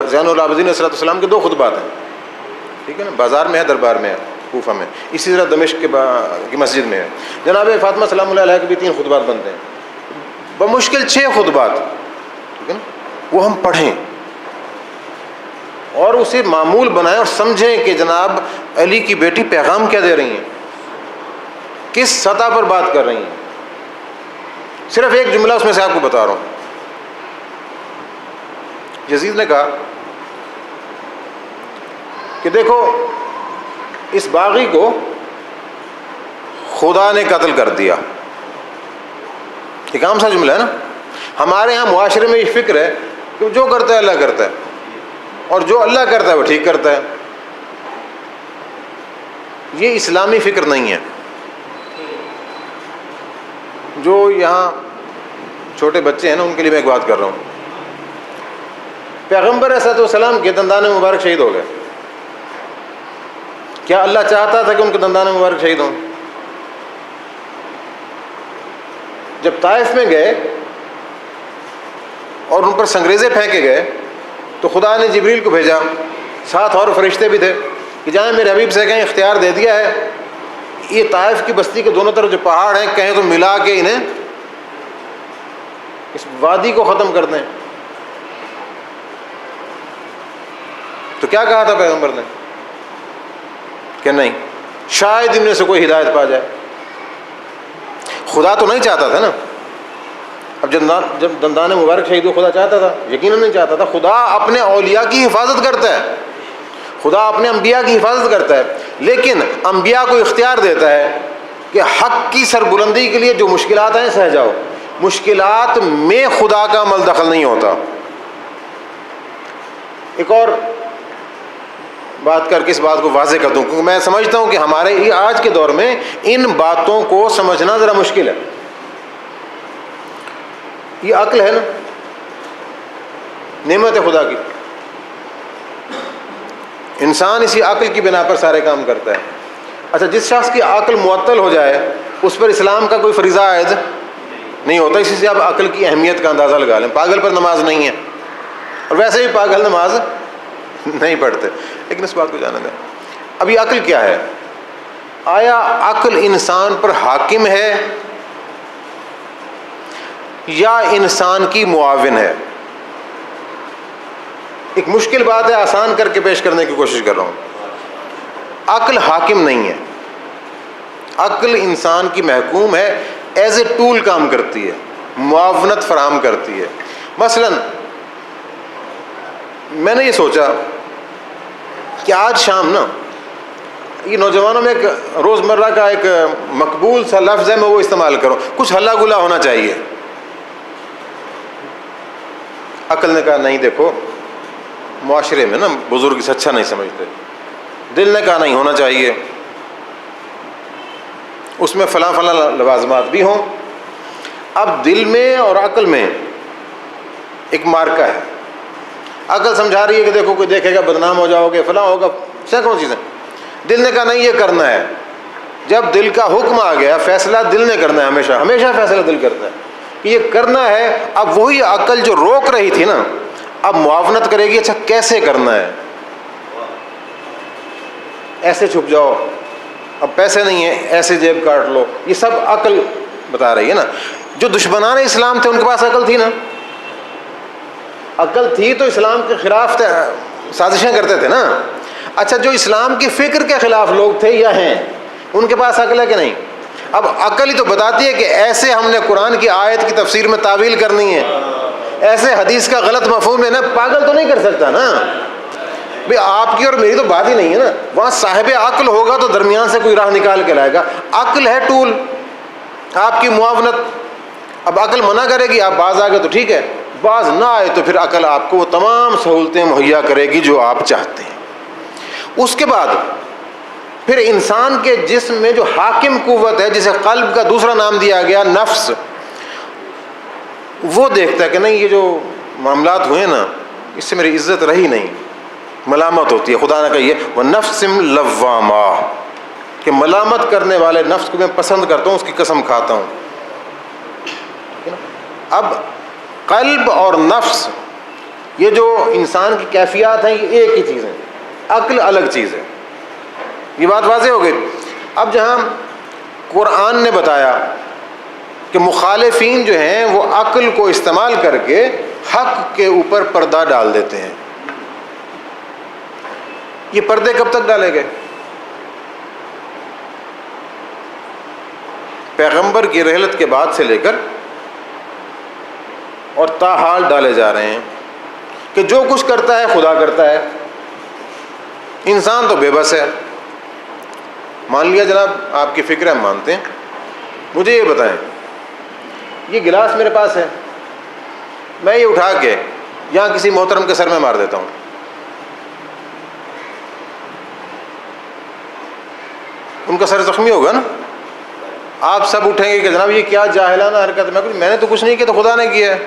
زین العابدین علیہ السلام کے 2 خطبات ہیں، ٹھیک ہے نا، بازار میں ہے، دربار میں ہے، کوفہ میں، اسی طرح دمشق کی مسجد میں ہے۔ جناب فاطمہ سلام اللہ علیہ کے بھی 3 خطبات بنتے ہیں، بمشکل 6 خطبات، ٹھیک ہے نا، وہ ہم پڑھیں اور اسے معمول بنائیں اور سمجھیں کہ جناب علی کی بیٹی پیغام کیا دے رہی ہیں، کس سطح پر بات کر رہی ہیں۔ صرف ایک جملہ اس میں سے آپ کو بتا رہا ہوں۔ یزید نے کہا کہ دیکھو اس باغی کو خدا نے قتل کر دیا، ایک عام سا جملہ ہے نا۔ ہمارے ہاں معاشرے میں یہ فکر ہے کہ جو کرتا ہے اللہ کرتا ہے، اور جو اللہ کرتا ہے وہ ٹھیک کرتا ہے۔ یہ اسلامی فکر نہیں ہے۔ جو یہاں چھوٹے بچے ہیں نا، ان کے لیے میں ایک بات کر رہا ہوں۔ پیغمبر علیہ السلام کے دندان مبارک شہید ہو گئے، کیا اللہ چاہتا تھا کہ ان کے دندان مبارک شہید ہوں؟ جب طائف میں گئے اور ان پر سنگریزے پھینکے گئے تو خدا نے جبریل کو بھیجا، ساتھ اور فرشتے بھی تھے، کہ جائیں میرے حبیب سے کہیں اختیار دے دیا ہے، یہ طائف کی بستی کے دونوں طرف جو پہاڑ ہیں کہیں تو ملا کے انہیں اس وادی کو ختم کر دیں۔ تو کیا کہا تھا پیغمبر نے کہ نہیں، شاید ان میں سے کوئی ہدایت پا جائے۔ خدا تو نہیں چاہتا تھا نا، اب جب دندان مبارک شہید ہو، خدا چاہتا تھا؟ یقیناً نہیں چاہتا تھا۔ خدا اپنے اولیاء کی حفاظت کرتا ہے، خدا اپنے انبیاء کی حفاظت کرتا ہے، لیکن انبیاء کو اختیار دیتا ہے کہ حق کی سربلندی کے لیے جو مشکلات ہیں سہ جاؤ۔ مشکلات میں خدا کا عمل دخل نہیں ہوتا۔ ایک اور بات کر کے اس بات کو واضح کر دوں، کیونکہ میں سمجھتا ہوں کہ ہمارے آج کے دور میں ان باتوں کو سمجھنا ذرا مشکل ہے۔ یہ عقل ہے نا، نعمت ہے خدا کی، انسان اسی عقل کی بنا پر سارے کام کرتا ہے۔ اچھا، جس شخص کی عقل معطل ہو جائے اس پر اسلام کا کوئی فریضہ عائد نہیں ہوتا۔ اسی سے آپ عقل کی اہمیت کا اندازہ لگا لیں۔ پاگل پر نماز نہیں ہے، اور ویسے بھی پاگل نماز نہیں پڑھتے، لیکن اس بات کو جانا دیں۔ اب یہ عقل کیا ہے؟ آیا عقل انسان پر حاکم ہے یا انسان کی معاون ہے؟ ایک مشکل بات ہے، آسان کر کے پیش کرنے کی کوشش کر رہا ہوں۔ عقل حاکم نہیں ہے، عقل انسان کی محکوم ہے، ایز اے ٹول کام کرتی ہے، معاونت فراہم کرتی ہے۔ مثلا میں نے یہ سوچا کہ آج شام نا، یہ نوجوانوں میں ایک روزمرہ کا ایک مقبول سا لفظ ہے، میں وہ استعمال کروں، کچھ ہلا گلا ہونا چاہیے۔ عقل نے کہا نہیں، دیکھو معاشرے میں نا بزرگ سے اچھا نہیں سمجھتے۔ دل نے کہا نہیں، ہونا چاہیے، اس میں فلاں فلاں لوازمات بھی ہوں۔ اب دل میں اور عقل میں ایک مارکا ہے۔ عقل سمجھا رہی ہے کہ دیکھو کوئی دیکھے گا بدنام ہو جاؤ گے، فلاں ہوگا، سینکڑوں چیزیں۔ دل نے کہا نہیں، یہ کرنا ہے۔ جب دل کا حکم آ گیا، فیصلہ دل نے کرنا ہے، ہمیشہ ہمیشہ فیصلہ دل کرتا ہے کہ یہ کرنا ہے۔ اب وہی عقل جو روک رہی تھی نا، اب معاونت کرے گی، اچھا کیسے کرنا ہے، ایسے چھپ جاؤ، اب پیسے نہیں ہیں ایسے جیب کاٹ لو، یہ سب عقل بتا رہی ہے نا۔ جو دشمنان اسلام تھے ان کے پاس عقل تھی نا، عقل تھی تو اسلام کے خلاف سازشیں کرتے تھے نا۔ اچھا، جو اسلام کی فکر کے خلاف لوگ تھے یا ہیں، ان کے پاس عقل ہے کہ نہیں؟ اب عقل ہی تو بتاتی ہے کہ ایسے ہم نے قرآن کی آیت کی تفسیر میں تعویل کرنی ہے، ایسے حدیث کا غلط مفہوم ہے نا، پاگل تو نہیں کر سکتا نا بھئی، آپ کی اور میری تو بات ہی نہیں ہے نا۔ وہاں صاحب عقل ہوگا تو درمیان سے کوئی راہ نکال کے لائے گا۔ عقل ہے ٹول، آپ کی معاونت۔ اب عقل منع کرے گی، آپ باز آ گئے تو ٹھیک ہے، باز نہ آئے تو پھر عقل آپ کو وہ تمام سہولتیں مہیا کرے گی جو آپ چاہتے ہیں۔ اس کے بعد پھر انسان کے جسم میں جو حاکم قوت ہے، جسے قلب کا دوسرا نام دیا گیا، نفس، وہ دیکھتا ہے کہ نہیں، یہ جو معاملات ہوئے نا، اس سے میری عزت رہی نہیں، ملامت ہوتی ہے۔ خدا نے کہا یہ وَنَفْسٍ لَوَّامَةٍ، کہ ملامت کرنے والے نفس کو میں پسند کرتا ہوں، اس کی قسم کھاتا ہوں۔ اب قلب اور نفس یہ جو انسان کی کیفیات ہیں یہ ایک ہی چیز ہے، عقل الگ چیز ہے. یہ بات واضح ہو گئی. اب جہاں قرآن نے بتایا کہ مخالفین جو ہیں وہ عقل کو استعمال کر کے حق کے اوپر پردہ ڈال دیتے ہیں، یہ پردے کب تک ڈالے گئے؟ پیغمبر کی رحلت کے بعد سے لے کر اور تاحال ڈالے جا رہے ہیں کہ جو کچھ کرتا ہے خدا کرتا ہے، انسان تو بے بس ہے. مان لیا جناب آپ کی فکر ہم مانتے ہیں، مجھے یہ بتائیں یہ گلاس میرے پاس ہے، میں یہ اٹھا کے یہاں کسی محترم کے سر میں مار دیتا ہوں، ان کا سر زخمی ہوگا نا. آپ سب اٹھیں گے کہ جناب یہ کیا جاہلانہ حرکت ہے. میں نے تو کچھ نہیں کیا، تو خدا نے کیا ہے.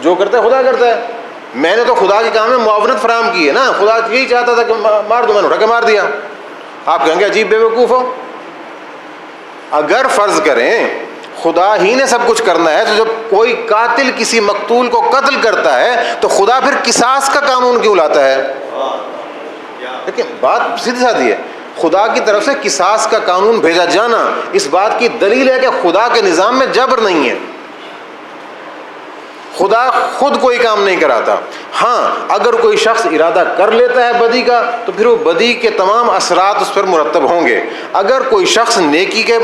جو کرتا ہے خدا کرتا ہے. میں نے تو خدا کے کام میں معاونت فراہم کی ہے نا. خدا یہی چاہتا تھا کہ مار دو، میں نے اٹھا کے مار دیا. آپ کہیں گے عجیب بے وقوف ہو. اگر فرض کریں خدا ہی نے سب کچھ کرنا ہے، تو جب کوئی قاتل کسی مقتول کو قتل کرتا ہے تو خدا پھر قصاص کا قانون کیوں لاتا ہے؟ لیکن بات سیدھی سادھی ہے، خدا کی طرف سے قصاص کا قانون بھیجا جانا اس بات کی دلیل ہے کہ خدا کے نظام میں جبر نہیں ہے. خدا خود کوئی کام نہیں کراتا. ہاں اگر کوئی شخص ارادہ کر لیتا ہے بدی کا تو پھر وہ بدی کے تمام اثرات اس پر مرتب ہوں گے. اگر کوئی شخص نیکی کے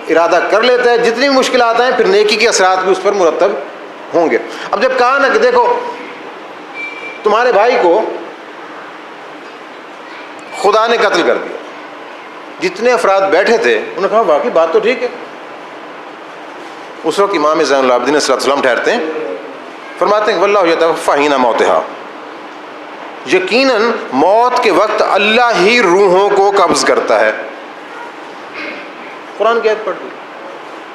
ارادہ کر لیتا ہے، جتنی مشکلات ہیں پھر نیکی کے اثرات بھی اس پر مرتب ہوں گے. اب جب کہا نا کہ دیکھو تمہارے بھائی کو خدا نے قتل کر دیا، جتنے افراد بیٹھے تھے انہوں نے کہا واقعی بات تو ٹھیک ہے. اس وقت امام زین العابدین صلی اللہ علیہ وسلم ٹھہرتے ہیں، فرماتے ہیں واللہ یتوفی حین موتہا، یقیناً موت کے وقت اللہ ہی روحوں کو قبض کرتا ہے. قرآن کی آیت پڑھ دی.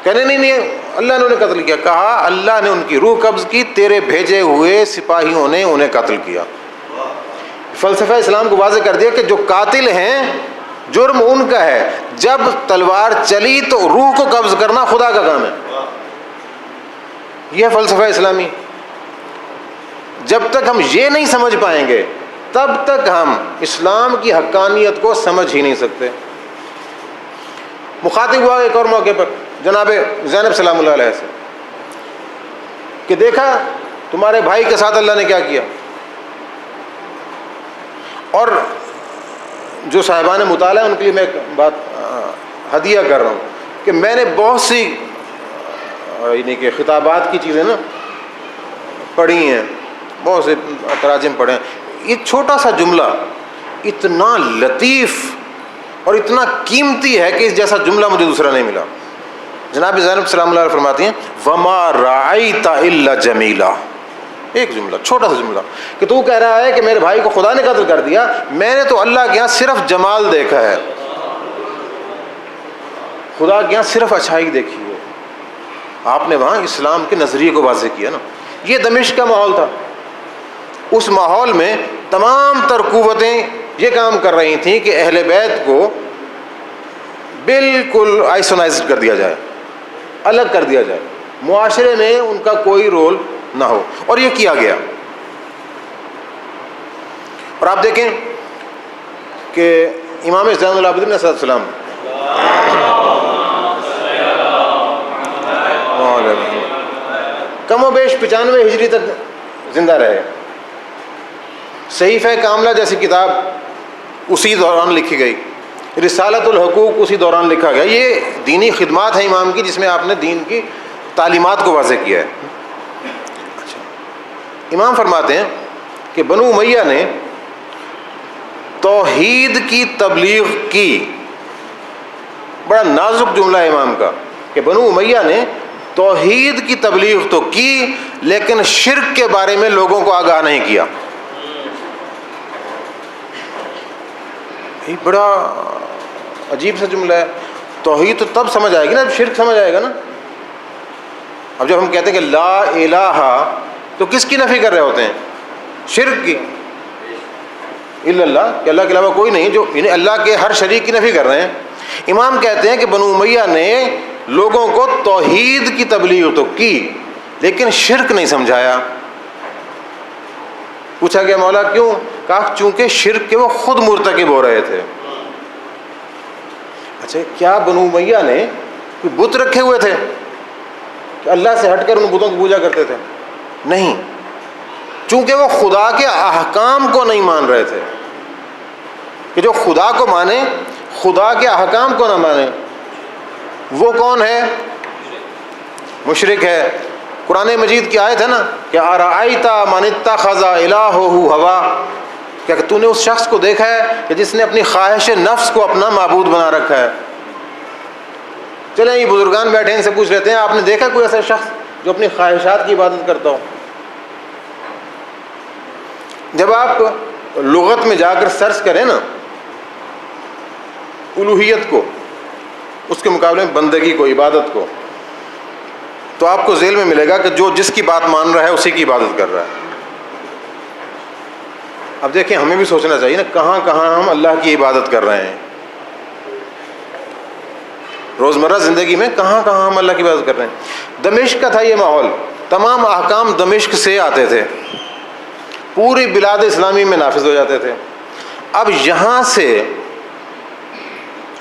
کہنے نہیں اللہ نے انہیں قتل کیا. کہا اللہ نے ان کی روح قبض کی، تیرے بھیجے ہوئے سپاہیوں نے انہیں قتل کیا. فلسفہ اسلام کو واضح کر دیا کہ جو قاتل ہیں جرم ان کا ہے، جب تلوار چلی تو روح کو قبض کرنا خدا کا کام ہے. یہ فلسفہ اسلامی. جب تک ہم یہ نہیں سمجھ پائیں گے تب تک ہم اسلام کی حقانیت کو سمجھ ہی نہیں سکتے. مخاطب ہوا ایک اور موقع پر جناب زینب سلام اللہ علیہ سے کہ دیکھا تمہارے بھائی کے ساتھ اللہ نے کیا کیا. اور جو صاحبان مطالعہ ان کے لیے میں ایک بات ہدیہ کر رہا ہوں کہ میں نے بہت سی یعنی کہ خطابات کی چیزیں نا پڑھی ہیں، بہت سے تراجم پڑھے ہیں. یہ چھوٹا سا جملہ اتنا لطیف اور اتنا قیمتی ہے کہ اس جیسا جملہ مجھے دوسرا نہیں ملا. جناب زینب سلام اللہ علیہ فرماتی ہیں وما رعیت الا جمیلا. ایک جملہ، چھوٹا سا جملہ کہ تو کہہ رہا ہے کہ میرے بھائی کو خدا نے قتل کر دیا، میں نے تو اللہ کے یہاں صرف جمال دیکھا ہے، خدا کے یہاں صرف اچھائی دیکھی ہے. آپ نے وہاں اسلام کے نظریے کو واضح کیا نا. یہ دمشق کا ماحول تھا. اس ماحول میں تمام تر قوتیں یہ کام کر رہی تھیں کہ اہل بیت کو بالکل آئسونائزڈ کر دیا جائے، الگ کر دیا جائے، معاشرے میں ان کا کوئی رول نہ ہو. اور یہ کیا گیا. اور آپ دیکھیں کہ امام زین العابدین علیہ السلام کم و بیش 95 ہجری تک زندہ رہے. صحیفہ کاملہ جیسی کتاب اسی دوران لکھی گئی، رسالۃ الحقوق اسی دوران لکھا گیا. یہ دینی خدمات ہیں امام کی جس میں آپ نے دین کی تعلیمات کو واضح کیا ہے. اچھا، امام فرماتے ہیں کہ بنو امیہ نے توحید کی تبلیغ کی. بڑا نازک جملہ ہے امام کا کہ بنو امیہ نے توحید کی تبلیغ تو کی لیکن شرک کے بارے میں لوگوں کو آگاہ نہیں کیا. یہ بڑا عجیب سا جملہ ہے. توحید تو تب سمجھ آئے گی نا جب شرک سمجھ آئے گا نا. اب جب ہم کہتے ہیں کہ لا الہ تو کس کی نفی کر رہے ہوتے ہیں؟ شرک کی. الا اللہ، کہ اللہ کے علاوہ کوئی نہیں، جو یعنی اللہ کے ہر شریک کی نفی کر رہے ہیں. امام کہتے ہیں کہ بنو امیہ نے لوگوں کو توحید کی تبلیغ تو کی لیکن شرک نہیں سمجھایا. پوچھا گیا مولا کیوں؟ کہا چونکہ شرک کے وہ خود مرتکب ہو رہے تھے۔ اچھا کیا بنو امیہ نے کوئی بت رکھے ہوئے تھے کہ اللہ سے ہٹ کر ان بتوں کی پوجا کرتے تھے؟ نہیں، چونکہ وہ خدا کے احکام کو نہیں مان رہے تھے، کہ جو خدا کو مانے خدا کے احکام کو نہ مانے وہ کون ہے؟ مشرک ہے۔ قرآن مجید کی آیت ہے نا کہ ارأیت من اتخذ الہہ ہوا، کیا تو نے اس شخص کو دیکھا ہے کہ جس نے اپنی خواہش نفس کو اپنا معبود بنا رکھا ہے؟ چلیں یہ بزرگان بیٹھے ہیں، ان سے پوچھ لیتے ہیں آپ نے دیکھا کوئی ایسا شخص جو اپنی خواہشات کی عبادت کرتا ہو؟ جب آپ لغت میں جا کر سرچ کریں نا الوہیت کو، اس کے مقابلے میں بندگی کو، عبادت کو، تو آپ کو ذیل میں ملے گا کہ جو جس کی بات مان رہا ہے اسی کی عبادت کر رہا ہے۔ اب دیکھیں ہمیں بھی سوچنا چاہیے نا کہاں کہاں ہم اللہ کی عبادت کر رہے ہیں، روزمرہ زندگی میں کہاں کہاں ہم اللہ کی عبادت کر رہے ہیں۔ دمشق کا تھا یہ ماحول، تمام احکام دمشق سے آتے تھے، پوری بلاد اسلامی میں نافذ ہو جاتے تھے۔ اب یہاں سے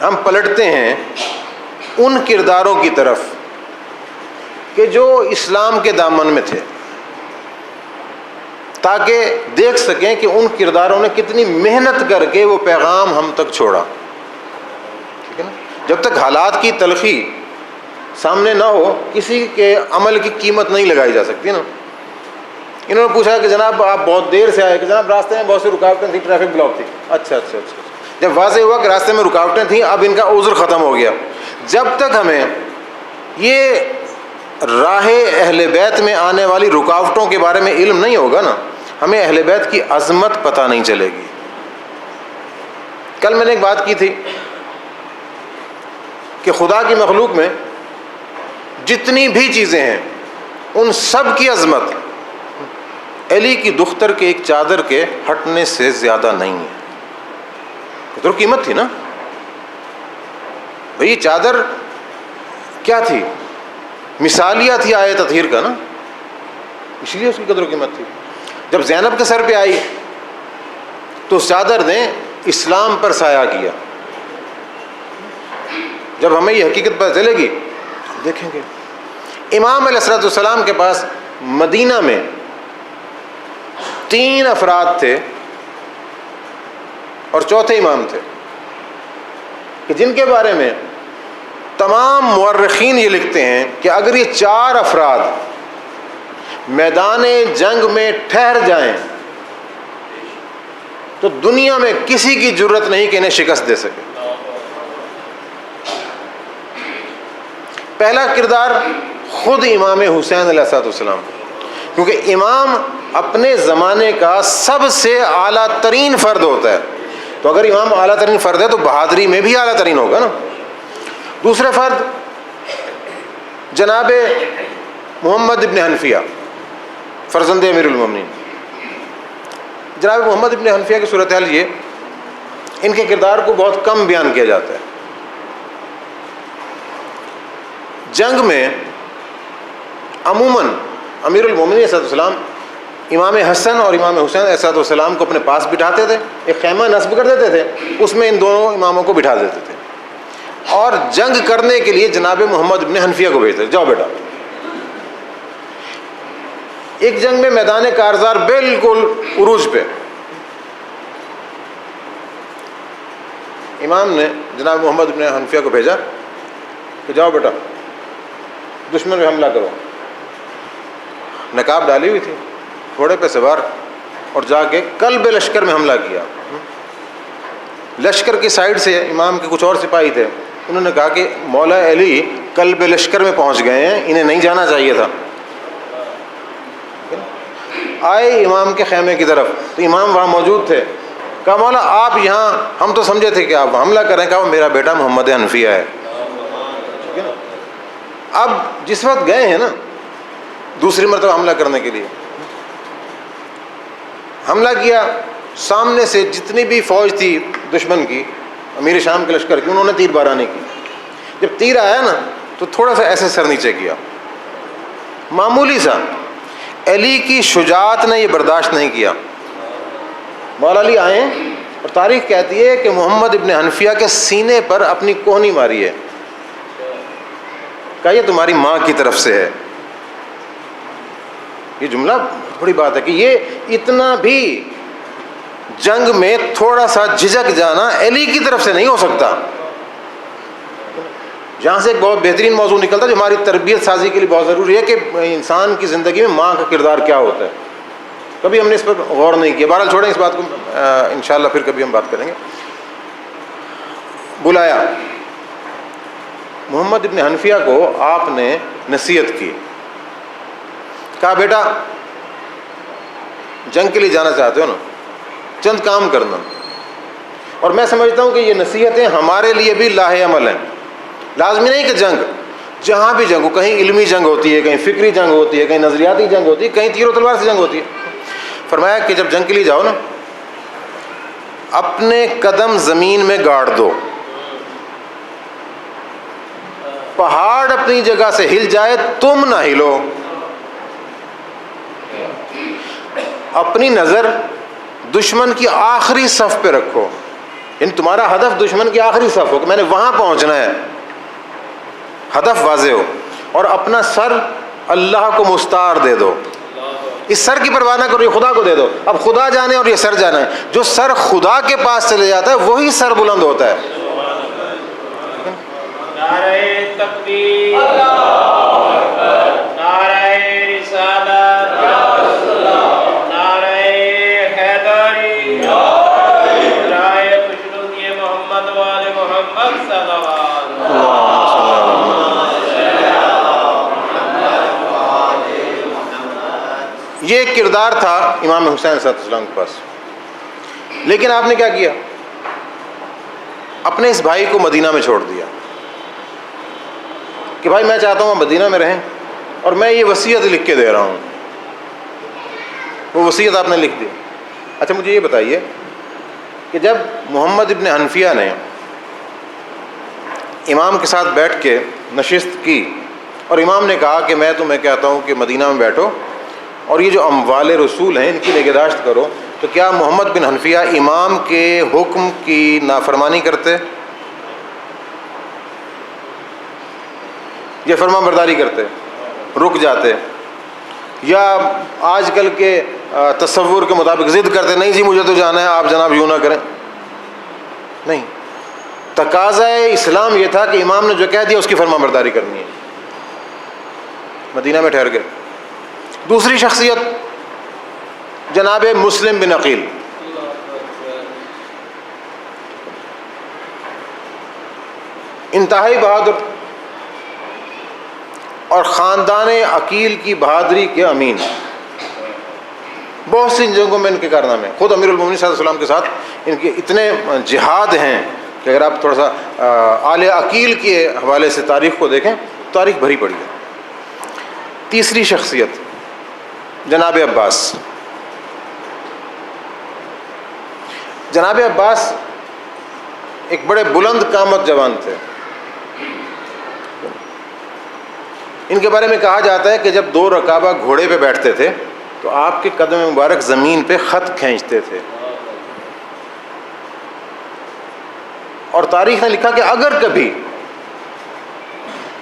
ہم پلٹتے ہیں ان کرداروں کی طرف کہ جو اسلام کے دامن میں تھے، تاکہ دیکھ سکیں کہ ان کرداروں نے کتنی محنت کر کے وہ پیغام ہم تک چھوڑا، ٹھیک ہے نا۔ جب تک حالات کی تلخی سامنے نہ ہو کسی کے عمل کی قیمت نہیں لگائی جا سکتی نا۔ انہوں نے پوچھا کہ جناب آپ بہت دیر سے آئے، کہ جناب راستے میں بہت سی رکاوٹیں تھیں، ٹریفک بلاک تھی۔ اچھا اچھا اچھا، جب واضح ہوا کہ راستے میں رکاوٹیں تھیں اب ان کا عذر ختم ہو گیا۔ جب تک ہمیں یہ راہ اہل بیت میں آنے والی رکاوٹوں کے بارے میں علم نہیں ہوگا نا، ہمیں اہل بیت کی عظمت پتہ نہیں چلے گی۔ کل میں نے ایک بات کی تھی کہ خدا کی مخلوق میں جتنی بھی چیزیں ہیں ان سب کی عظمت علی کی دختر کے ایک چادر کے ہٹنے سے زیادہ نہیں ہے۔ تو قیمت تھی نا بھئی، یہ چادر کیا تھی؟ مثالیہ تھی آیہ تطہیر کا نا، اس لیے اس کی قدر و قیمت تھی۔ جب زینب کے سر پہ آئی تو اس چادر نے اسلام پر سایہ کیا۔ جب ہمیں یہ حقیقت پتہ چلے گی دیکھیں گے۔ امام علیہ الصلوۃ والسلام کے پاس مدینہ میں 3 افراد تھے اور چوتھے امام تھے کہ جن کے بارے میں تمام مورخین یہ لکھتے ہیں کہ اگر یہ 4 افراد میدان جنگ میں ٹھہر جائیں تو دنیا میں کسی کی جرت نہیں کہ انہیں شکست دے سکے۔ پہلا کردار خود امام حسین علیہ السلام، کیونکہ امام اپنے زمانے کا سب سے اعلیٰ ترین فرد ہوتا ہے، تو اگر امام اعلیٰ ترین فرد ہے تو بہادری میں بھی اعلیٰ ترین ہوگا نا۔ دوسرا فرد جناب محمد ابن حنفیہ، فرزند امیر المومنین۔ جناب محمد ابن حنفیہ کی صورتحال یہ، ان کے کردار کو بہت کم بیان کیا جاتا ہے۔ جنگ میں عموماً امیر المومنین علیہ السلام امام حسن اور امام حسین علیہ السلام کو اپنے پاس بٹھاتے تھے، ایک خیمہ نصب کر دیتے تھے، اس میں ان دونوں اماموں کو بٹھا دیتے تھے اور جنگ کرنے کے لیے جناب محمد ابن حنفیہ کو بھیجتے تھے، جاؤ بیٹا۔ ایک جنگ میں میدان کارزار بالکل عروج پہ امام نے جناب محمد ابن حنفیہ کو بھیجا کہ جاؤ بیٹا دشمن پہ حملہ کرو۔ نقاب ڈالی ہوئی تھی، گھوڑے پہ سوار، اور جا کے قلب لشکر میں حملہ کیا۔ لشکر کی سائڈ سے امام کے کچھ اور سپاہی تھے، انہوں نے کہا کہ مولا علی قلب لشکر میں پہنچ گئے ہیں، انہیں نہیں جانا چاہیے تھا۔ آئے امام کے خیمے کی طرف تو امام وہاں موجود تھے، کہا مولا آپ یہاں، ہم تو سمجھے تھے کہ آپ حملہ کریں، کہا وہ میرا بیٹا محمد حنفیہ ہے۔ اب جس وقت گئے ہیں نا دوسری مرتبہ حملہ کرنے کے لیے، حملہ کیا، سامنے سے جتنی بھی فوج تھی دشمن کی، امیر شام کے لشکر کی، انہوں نے تیر بارانی کی۔ جب تیر آیا نا تو تھوڑا سا ایسے سر نیچے کیا، معمولی سا۔ علی کی شجاعت نے یہ برداشت نہیں کیا، مولا علی آئے اور تاریخ کہتی ہے کہ محمد ابن حنفیہ کے سینے پر اپنی کوہنی ماری ہے، کہا یہ تمہاری ماں کی طرف سے ہے۔ یہ جملہ بڑی بات ہے کہ یہ اتنا بھی جنگ میں تھوڑا سا جھجک جانا علی کی طرف سے نہیں ہو سکتا۔ جہاں سے ایک بہت بہترین موضوع نکلتا ہے جو ہماری تربیت سازی کے لیے بہت ضروری ہے کہ انسان کی زندگی میں ماں کا کردار کیا ہوتا ہے۔ کبھی ہم نے اس پر غور نہیں کیا، بہرحال چھوڑیں اس بات کو، انشاءاللہ پھر کبھی ہم بات کریں گے۔ بلایا محمد ابن حنفیہ کو، آپ نے نصیحت کی، کہا بیٹا جنگ کے لیے جانا چاہتے ہو نا، چند کام کرنا۔ اور میں سمجھتا ہوں کہ یہ نصیحتیں ہمارے لیے بھی لاہے عمل ہیں۔ لازمی نہیں کہ جنگ، جہاں بھی جنگ ہو، کہیں علمی جنگ ہوتی ہے، کہیں فکری جنگ ہوتی ہے، کہیں نظریاتی جنگ ہوتی ہے، کہیں تیر و تلوار سے جنگ ہوتی ہے۔ فرمایا کہ جب جنگ کے لیے جاؤ نا، اپنے قدم زمین میں گاڑ دو، پہاڑ اپنی جگہ سے ہل جائے تم نہ ہلو، اپنی نظر دشمن کی آخری صف پہ رکھو، یعنی تمہارا ہدف دشمن کی آخری صف ہو کہ میں نے وہاں پہنچنا ہے، ہدف واضح ہو، اور اپنا سر اللہ کو مستعار دے دو، اس سر کی پرواہ نہ کرو، یہ خدا کو دے دو۔ اب خدا جانے اور یہ سر جانا ہے، جو سر خدا کے پاس چلے جاتا ہے وہی سر بلند ہوتا ہے۔ نعرہ تکبیر، نعرہ رسالت، نعرہ حیدری، نعرہ خوشنودی محمد وآل محمد صلی اللہ علیہ وسلم۔ یہ ایک کردار تھا امام حسین علیہ السلام کے پاس، لیکن آپ نے کیا کیا؟ اپنے اس بھائی کو مدینہ میں چھوڑ دیا کہ بھائی میں چاہتا ہوں مدینہ میں رہیں، اور میں یہ وصیت لکھ کے دے رہا ہوں۔ وہ وصیت آپ نے لکھ دی۔ اچھا مجھے یہ بتائیے کہ جب محمد ابن حنفیہ نے امام کے ساتھ بیٹھ کے نشست کی اور امام نے کہا کہ میں تمہیں کہتا ہوں کہ مدینہ میں بیٹھو اور یہ جو اموال رسول ہیں ان کی نگہداشت کرو، تو کیا محمد بن حنفیہ امام کے حکم کی نافرمانی کرتے یا فرما برداری کرتے، رک جاتے، یا آج کل کے تصور کے مطابق ضد کرتے نہیں جی مجھے تو جانا ہے آپ جناب یوں نہ کریں؟ نہیں، تقاضا اسلام یہ تھا کہ امام نے جو کہہ دیا اس کی فرما برداری کرنی ہے۔ مدینہ میں ٹھہر گئے۔ دوسری شخصیت جناب مسلم بن عقیل، انتہائی بہادر اور خاندان عقیل کی بہادری کے امین، بہت سی جنگوں میں ان کے کارنامے، خود امیر المومنین صلی اللہ علیہ وسلم کے ساتھ ان کے اتنے جہاد ہیں کہ اگر آپ تھوڑا سا آل عقیل کے حوالے سے تاریخ کو دیکھیں، تاریخ بھری پڑی ہے۔ تیسری شخصیت جناب عباس۔ جناب عباس ایک بڑے بلند قامت جوان تھے۔ ان کے بارے میں کہا جاتا ہے کہ جب دو رکابہ گھوڑے پہ بیٹھتے تھے تو آپ کے قدم مبارک زمین پہ خط کھینچتے تھے، اور تاریخ نے لکھا کہ اگر کبھی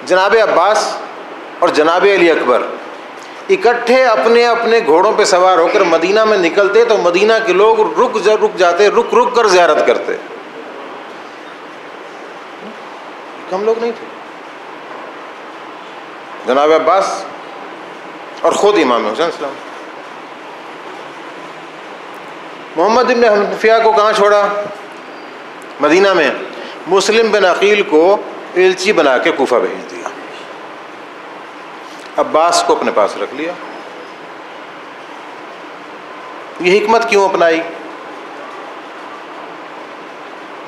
جناب عباس اور جناب علی اکبر اکٹھے اپنے اپنے گھوڑوں پہ سوار ہو کر مدینہ میں نکلتے تو مدینہ کے لوگ رک جاتے، رک کر زیارت کرتے۔ کم لوگ نہیں تھے، جناب عباس اور خود امام حسین السلام۔ محمد بن حنفیہ کو کہاں چھوڑا؟ مدینہ میں۔ مسلم بن عقیل کو ایلچی بنا کے کوفہ بھیج دیا، عباس کو اپنے پاس رکھ لیا۔ یہ حکمت کیوں اپنائی؟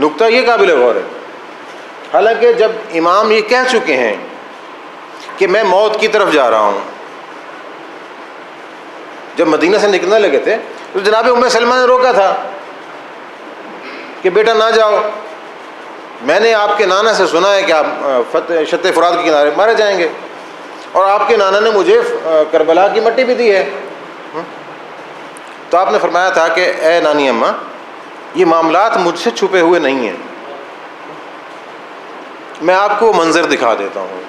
نکتہ یہ قابل غور ہے۔ حالانکہ جب امام یہ کہہ چکے ہیں کہ میں موت کی طرف جا رہا ہوں، جب مدینہ سے نکلنے لگے تھے تو جناب ام سلمہ نے روکا تھا کہ بیٹا نہ جاؤ، میں نے آپ کے نانا سے سنا ہے کہ آپ شط فرات کے کنارے مارے جائیں گے، اور آپ کے نانا نے مجھے کربلا کی مٹی بھی دی ہے۔ تو آپ نے فرمایا تھا کہ اے نانی اماں، یہ معاملات مجھ سے چھپے ہوئے نہیں ہیں، میں آپ کو وہ منظر دکھا دیتا ہوں۔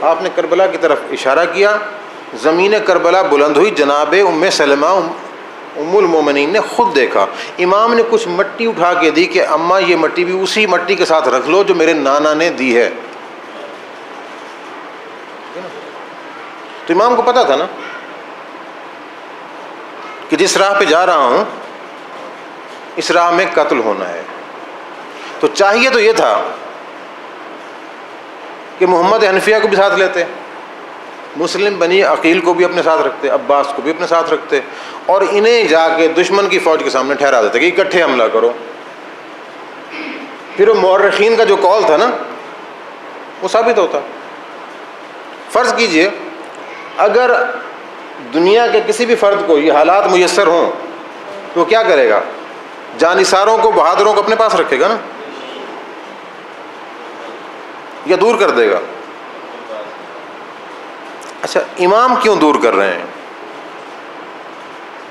آپ نے کربلا کی طرف اشارہ کیا، زمین کربلا بلند ہوئی، جناب ام سلمہ ام المومنین نے خود دیکھا۔ امام نے کچھ مٹی اٹھا کے دی کہ اماں یہ مٹی بھی اسی مٹی کے ساتھ رکھ لو جو میرے نانا نے دی ہے۔ تو امام کو پتا تھا نا کہ جس راہ پہ جا رہا ہوں اس راہ میں قتل ہونا ہے، تو چاہیے تو یہ تھا کہ محمد حنفیہ کو بھی ساتھ لیتے، مسلم بنی عقیل کو بھی اپنے ساتھ رکھتے، عباس کو بھی اپنے ساتھ رکھتے، اور انہیں جا کے دشمن کی فوج کے سامنے ٹھہرا دیتے کہ اکٹھے حملہ کرو۔ پھر وہ مورخین کا جو قول تھا نا وہ ثابت ہوتا۔ فرض کیجئے اگر دنیا کے کسی بھی فرد کو یہ حالات میسر ہوں تو کیا کرے گا؟ جانثاروں کو، بہادروں کو اپنے پاس رکھے گا نا، یا دور کر دے گا؟ اچھا، امام کیوں دور کر رہے ہیں؟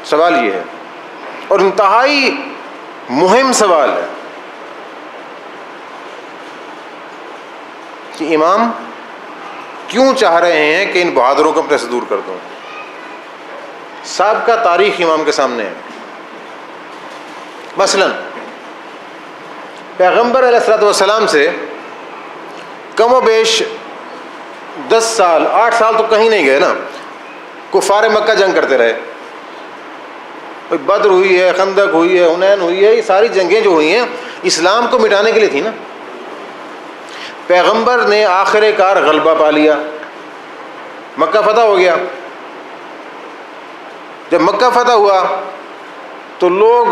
سوال یہ ہے، اور انتہائی مہم سوال ہے کہ امام کیوں چاہ رہے ہیں کہ ان بہادروں کو اپنے سے دور کر دوں؟ سابقہ تاریخ امام کے سامنے ہے۔ مثلا پیغمبر علیہ الصلوۃ والسلام سے کم و بیش 10 سال 8 سال تو کہیں نہیں گئے نا، کفار مکہ جنگ کرتے رہے۔ بدر ہوئی ہے، خندق ہوئی ہے، حنین ہوئی ہے، یہ ساری جنگیں جو ہوئی ہیں اسلام کو مٹانے کے لیے تھی نا۔ پیغمبر نے آخر کار غلبہ پا لیا، مکہ فتح ہو گیا۔ جب مکہ فتح ہوا تو لوگ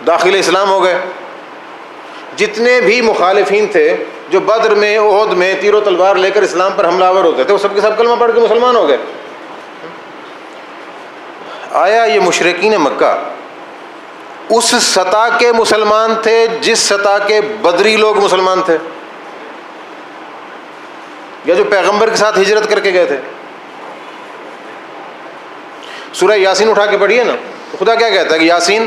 داخل اسلام ہو گئے۔ جتنے بھی مخالفین تھے جو بدر میں، احد میں تیر و تلوار لے کر اسلام پر حملہ آور ہوتے تھے، وہ سب کے سب کلمہ پڑھ کے مسلمان ہو گئے۔ آیا یہ مشرکین مکہ اس سطح کے مسلمان تھے جس سطح کے بدری لوگ مسلمان تھے، یا جو پیغمبر کے ساتھ ہجرت کر کے گئے تھے؟ سورہ یاسین اٹھا کے پڑھیے نا، تو خدا کیا کہتا ہے کہ یاسین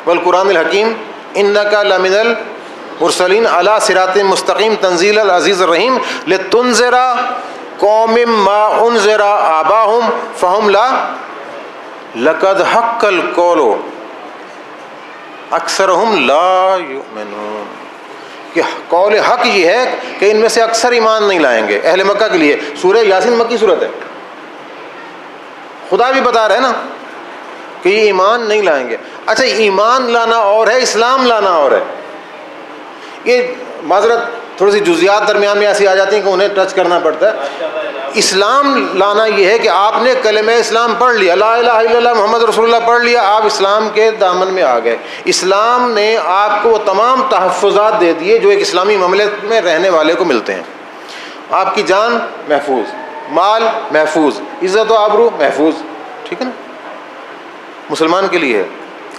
والقرآن الحکیم انک لمن المرسلین علی صراط مستقیم تنزیل العزیز الرحیم لتنذر قوم ما انذر آباؤہم فہم لا لقد حق القول اکثرہم لا یؤمنون، کہ قول حق یہ ہے کہ ان میں سے اکثر ایمان نہیں لائیں گے۔ اہل مکہ کے لیے سورہ یاسین مکی صورت ہے، خدا بھی بتا رہے ہیں نا کہ یہ ایمان نہیں لائیں گے۔ اچھا، ایمان لانا اور ہے، اسلام لانا اور ہے۔ یہ معذرت تھوڑی سی جزیات درمیان میں ایسی آ جاتی ہیں کہ انہیں ٹچ کرنا پڑتا ہے۔ اسلام لانا یہ ہے کہ آپ نے کلمہ اسلام پڑھ لیا، لا الہ الا اللہ محمد رسول اللہ پڑھ لیا، آپ اسلام کے دامن میں آ گئے۔ اسلام نے آپ کو وہ تمام تحفظات دے دیے جو ایک اسلامی مملکت میں رہنے والے کو ملتے ہیں۔ آپ کی جان محفوظ، مال محفوظ، عزت و آبرو محفوظ، ٹھیک ہے نا؟ مسلمان کے لیے ہے۔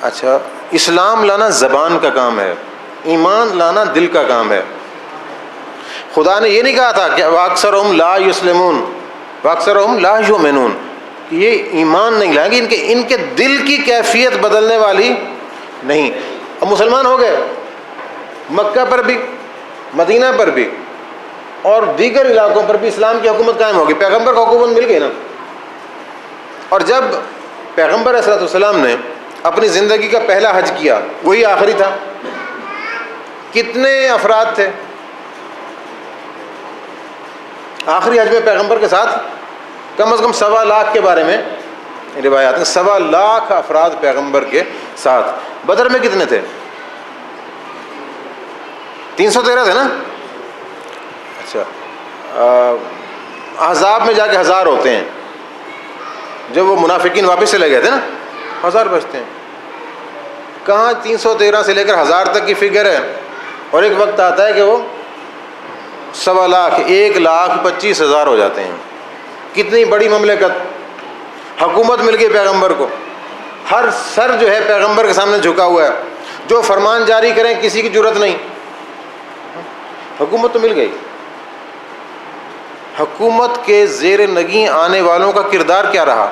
اچھا، اسلام لانا زبان کا کام ہے، ایمان لانا دل کا کام ہے۔ خدا نے یہ نہیں کہا تھا کہ وَأَكْثَرُهُمْ لَا يُسْلِمُونَ وَأَكْثَرُهُمْ لَا يُؤْمِنُونَ، کہ یہ ایمان نہیں لائیں گے، ان کے دل کی کیفیت بدلنے والی نہیں۔ اب مسلمان ہو گئے، مکہ پر بھی، مدینہ پر بھی، اور دیگر علاقوں پر بھی اسلام کی حکومت قائم ہوگی، پیغمبر کو حکومت مل گئی نا۔ اور جب پیغمبر علیہ السلام نے اپنی زندگی کا پہلا حج کیا، وہی آخری تھا، کتنے افراد تھے؟ آخری حج میں پیغمبر کے ساتھ کم از کم 1.25 لاکھ کے بارے میں روایات ہیں، 1.25 لاکھ افراد پیغمبر کے ساتھ۔ بدر میں کتنے تھے؟ 313 تھے نا؟ اچھا، احزاب میں جا کے 1000 ہوتے ہیں، جب وہ منافقین واپس چلے گئے تھے نا 1000 بچتے ہیں۔ کہاں 313 سے لے کر 1000 تک کی فگر ہے، اور ایک وقت آتا ہے کہ وہ 1.25 لاکھ 1,25,000 ہو جاتے ہیں۔ کتنی بڑی مملکت، حکومت مل گئی پیغمبر کو، ہر سر جو ہے پیغمبر کے سامنے جھکا ہوا ہے، جو فرمان جاری کریں کسی کی جرت نہیں، حکومت تو مل گئی۔ حکومت کے زیر نگیں آنے والوں کا کردار کیا رہا؟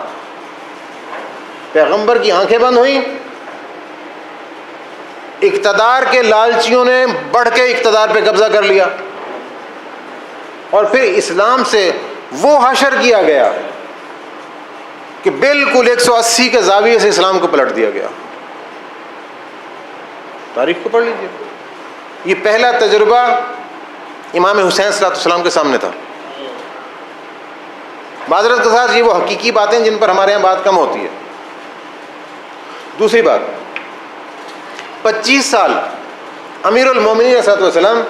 پیغمبر کی آنکھیں بند ہوئیں، اقتدار کے لالچیوں نے بڑھ کے اقتدار پہ قبضہ کر لیا، اور پھر اسلام سے وہ حشر کیا گیا کہ بالکل 180 کے زاویے سے اسلام کو پلٹ دیا گیا۔ تاریخ کو پڑھ لیجیے۔ یہ پہلا تجربہ امام حسین صلی اللہ علیہ وسلم کے سامنے تھا۔ معذرت کے ساتھ یہ وہ حقیقی باتیں جن پر ہمارے یہاں بات کم ہوتی ہے۔ دوسری بات، 25 سال امیر المومنین صلی اللہ علیہ وسلم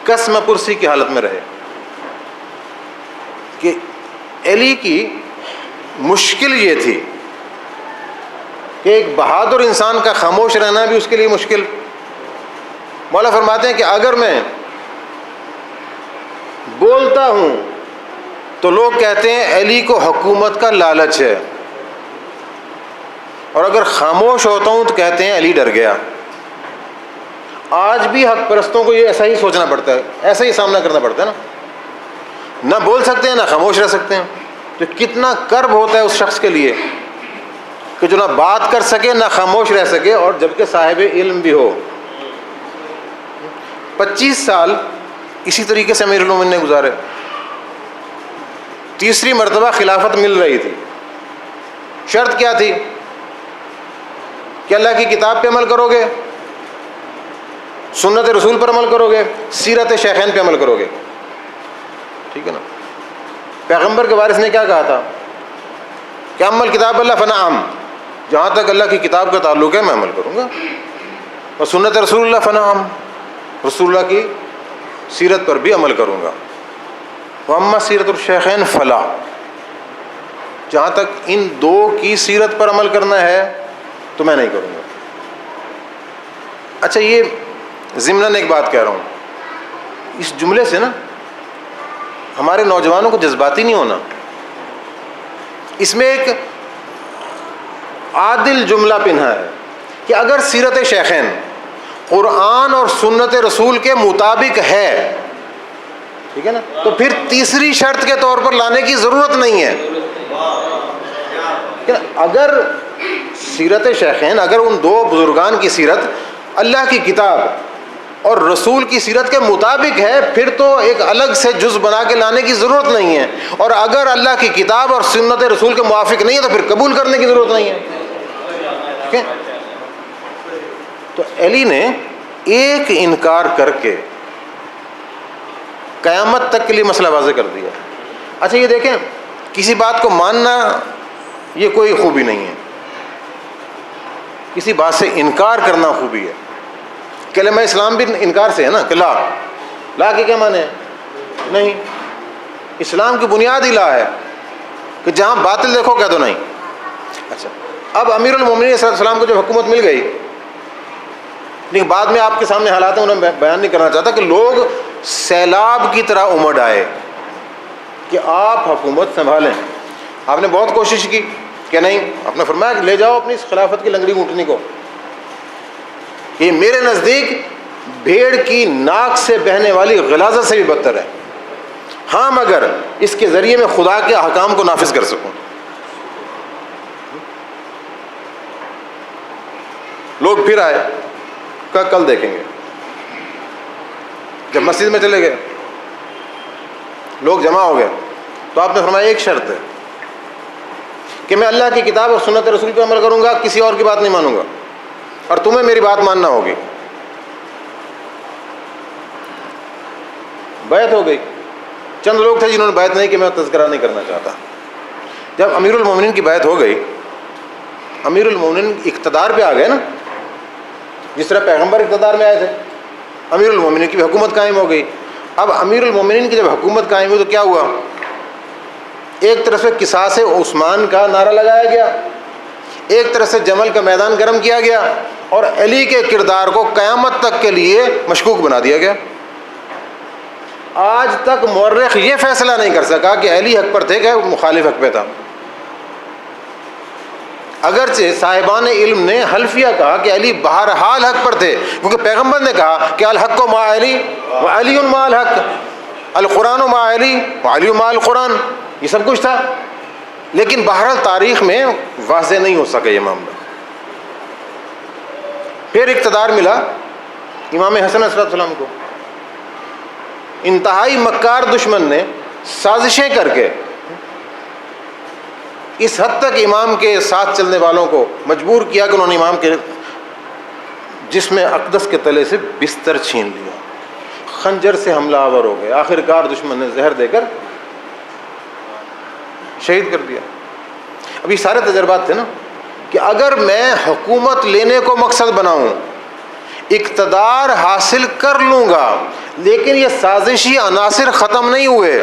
قسم پرسی کی حالت میں رہے کہ علی کی مشکل یہ تھی کہ ایک بہادر انسان کا خاموش رہنا بھی اس کے لیے مشکل۔ مولا فرماتے ہیں کہ اگر میں بولتا ہوں تو لوگ کہتے ہیں علی کو حکومت کا لالچ ہے، اور اگر خاموش ہوتا ہوں تو کہتے ہیں علی ڈر گیا۔ آج بھی حق پرستوں کو یہ ایسا ہی سوچنا پڑتا ہے، ایسا ہی سامنا کرنا پڑتا ہے نا، نہ بول سکتے ہیں نہ خاموش رہ سکتے ہیں۔ تو کتنا کرب ہوتا ہے اس شخص کے لیے کہ جو نہ بات کر سکے نہ خاموش رہ سکے، اور جبکہ صاحب علم بھی ہو۔ 25 سال اسی طریقے سے امیر المومنین نے گزارے۔ تیسری مرتبہ خلافت مل رہی تھی، شرط کیا تھی کہ اللہ کی کتاب پہ عمل کرو گے، سنت رسول پر عمل کرو گے، سیرت شیخین پہ عمل کرو گے، ٹھیک ہے نا۔ پیغمبر کے وارث نے کیا کہا تھا کہ عمل کتاب اللہ فنعم، جہاں تک اللہ کی کتاب کا تعلق ہے میں عمل کروں گا، اور سنت رسول اللہ فنعم، رسول اللہ کی سیرت پر بھی عمل کروں گا، واما سیرت الشیخین فلا، جہاں تک ان دو کی سیرت پر عمل کرنا ہے تو میں نہیں کروں گا۔ اچھا، یہ ضمناً ایک بات کہہ رہا ہوں، اس جملے سے نا ہمارے نوجوانوں کو جذباتی نہیں ہونا۔ اس میں ایک عادل جملہ پنہا ہے کہ اگر سیرت شیخین قرآن اور سنت رسول کے مطابق ہے، ٹھیک ہے نا، تو پھر تیسری شرط کے طور پر لانے کی ضرورت نہیں ہے۔ اگر سیرت شیخین، اگر ان دو بزرگان کی سیرت اللہ کی کتاب اور رسول کی سیرت کے مطابق ہے، پھر تو ایک الگ سے جز بنا کے لانے کی ضرورت نہیں ہے، اور اگر اللہ کی کتاب اور سنت رسول کے موافق نہیں ہے تو پھر قبول کرنے کی ضرورت نہیں ہے، ٹھیک ہے۔ تو علی نے ایک انکار کر کے قیامت تک کے لیے مسئلہ واضح کر دیا۔ اچھا یہ دیکھیں، کسی بات کو ماننا یہ کوئی خوبی نہیں ہے، کسی بات سے انکار کرنا خوبی ہے۔ کلمہ اسلام بھی انکار سے ہے نا، کہ لا کے کیا معنی ہے؟ نہیں، اسلام کی بنیاد ہی لا ہے کہ جہاں باطل دیکھو کہہ دو نہیں۔ اچھا، اب امیر المومنین صلی اللہ علیہ وسلم کو جب حکومت مل گئی، لیکن بعد میں آپ کے سامنے حالات ہیں انہیں بیان نہیں کرنا چاہتا، کہ لوگ سیلاب کی طرح امڑ آئے کہ آپ حکومت سنبھالیں۔ آپ نے بہت کوشش کی کہ نہیں، آپ نے فرمایا کہ لے جاؤ اپنی اس خلافت کی لنگڑی اونٹنی کو، یہ میرے نزدیک بھیڑ کی ناک سے بہنے والی غلاظت سے بھی بدتر ہے، ہاں مگر اس کے ذریعے میں خدا کے احکام کو نافذ کر سکوں۔ لوگ پھر آئے، کہا کل دیکھیں گے۔ جب مسجد میں چلے گئے، لوگ جمع ہو گئے، تو آپ نے فرمایا ایک شرط ہے کہ میں اللہ کی کتاب اور سنت رسول پہ عمل کروں گا، کسی اور کی بات نہیں مانوں گا، اور تمہیں میری بات ماننا ہوگی۔ بیعت ہو گئی۔ چند لوگ تھے جنہوں نے بیعت نہیں کی، میں تذکرہ نہیں کرنا چاہتا۔ جب امیر المومنین کی بیعت ہو گئی، امیر المومنین اقتدار پہ آ گئے نا، جس طرح پیغمبر اقتدار میں آئے تھے، امیر المومنین کی بھی حکومت قائم ہو گئی۔ اب امیر المومنین کی جب حکومت قائم ہوئی تو کیا ہوا؟ ایک طرف سے قصاص عثمان کا نعرہ لگایا گیا، ایک طرف سے جمل کا میدان گرم کیا گیا، اور علی کے کردار کو قیامت تک کے لیے مشکوک بنا دیا گیا۔ آج تک مورخ یہ فیصلہ نہیں کر سکا کہ علی حق پر تھے کہ مخالف حق پہ تھا، اگرچہ صاحبان علم نے حلفیہ کہا کہ علی بہرحال حق پر تھے، کیونکہ پیغمبر نے کہا کہ الحق مع علی وعلی مع الحق، القرآن مع علی وعلی مع القرآن، یہ سب کچھ تھا۔ لیکن بہرحال تاریخ میں واضح نہیں ہو سکا یہ معاملہ. پھر اقتدار ملا امام حسن علیہ السلام کو. انتہائی مکار دشمن نے سازشیں کر کے اس حد تک امام کے ساتھ چلنے والوں کو مجبور کیا کہ انہوں نے امام کے جسم اقدس کے تلے سے بستر چھین لیا, خنجر سے حملہ آور ہو گئے. آخر کار دشمن نے زہر دے کر شہید کر دیا. اب یہ سارے تجربات تھے نا کہ اگر میں حکومت لینے کو مقصد بناؤں, اقتدار حاصل کر لوں گا, لیکن یہ سازشی عناصر ختم نہیں ہوئے.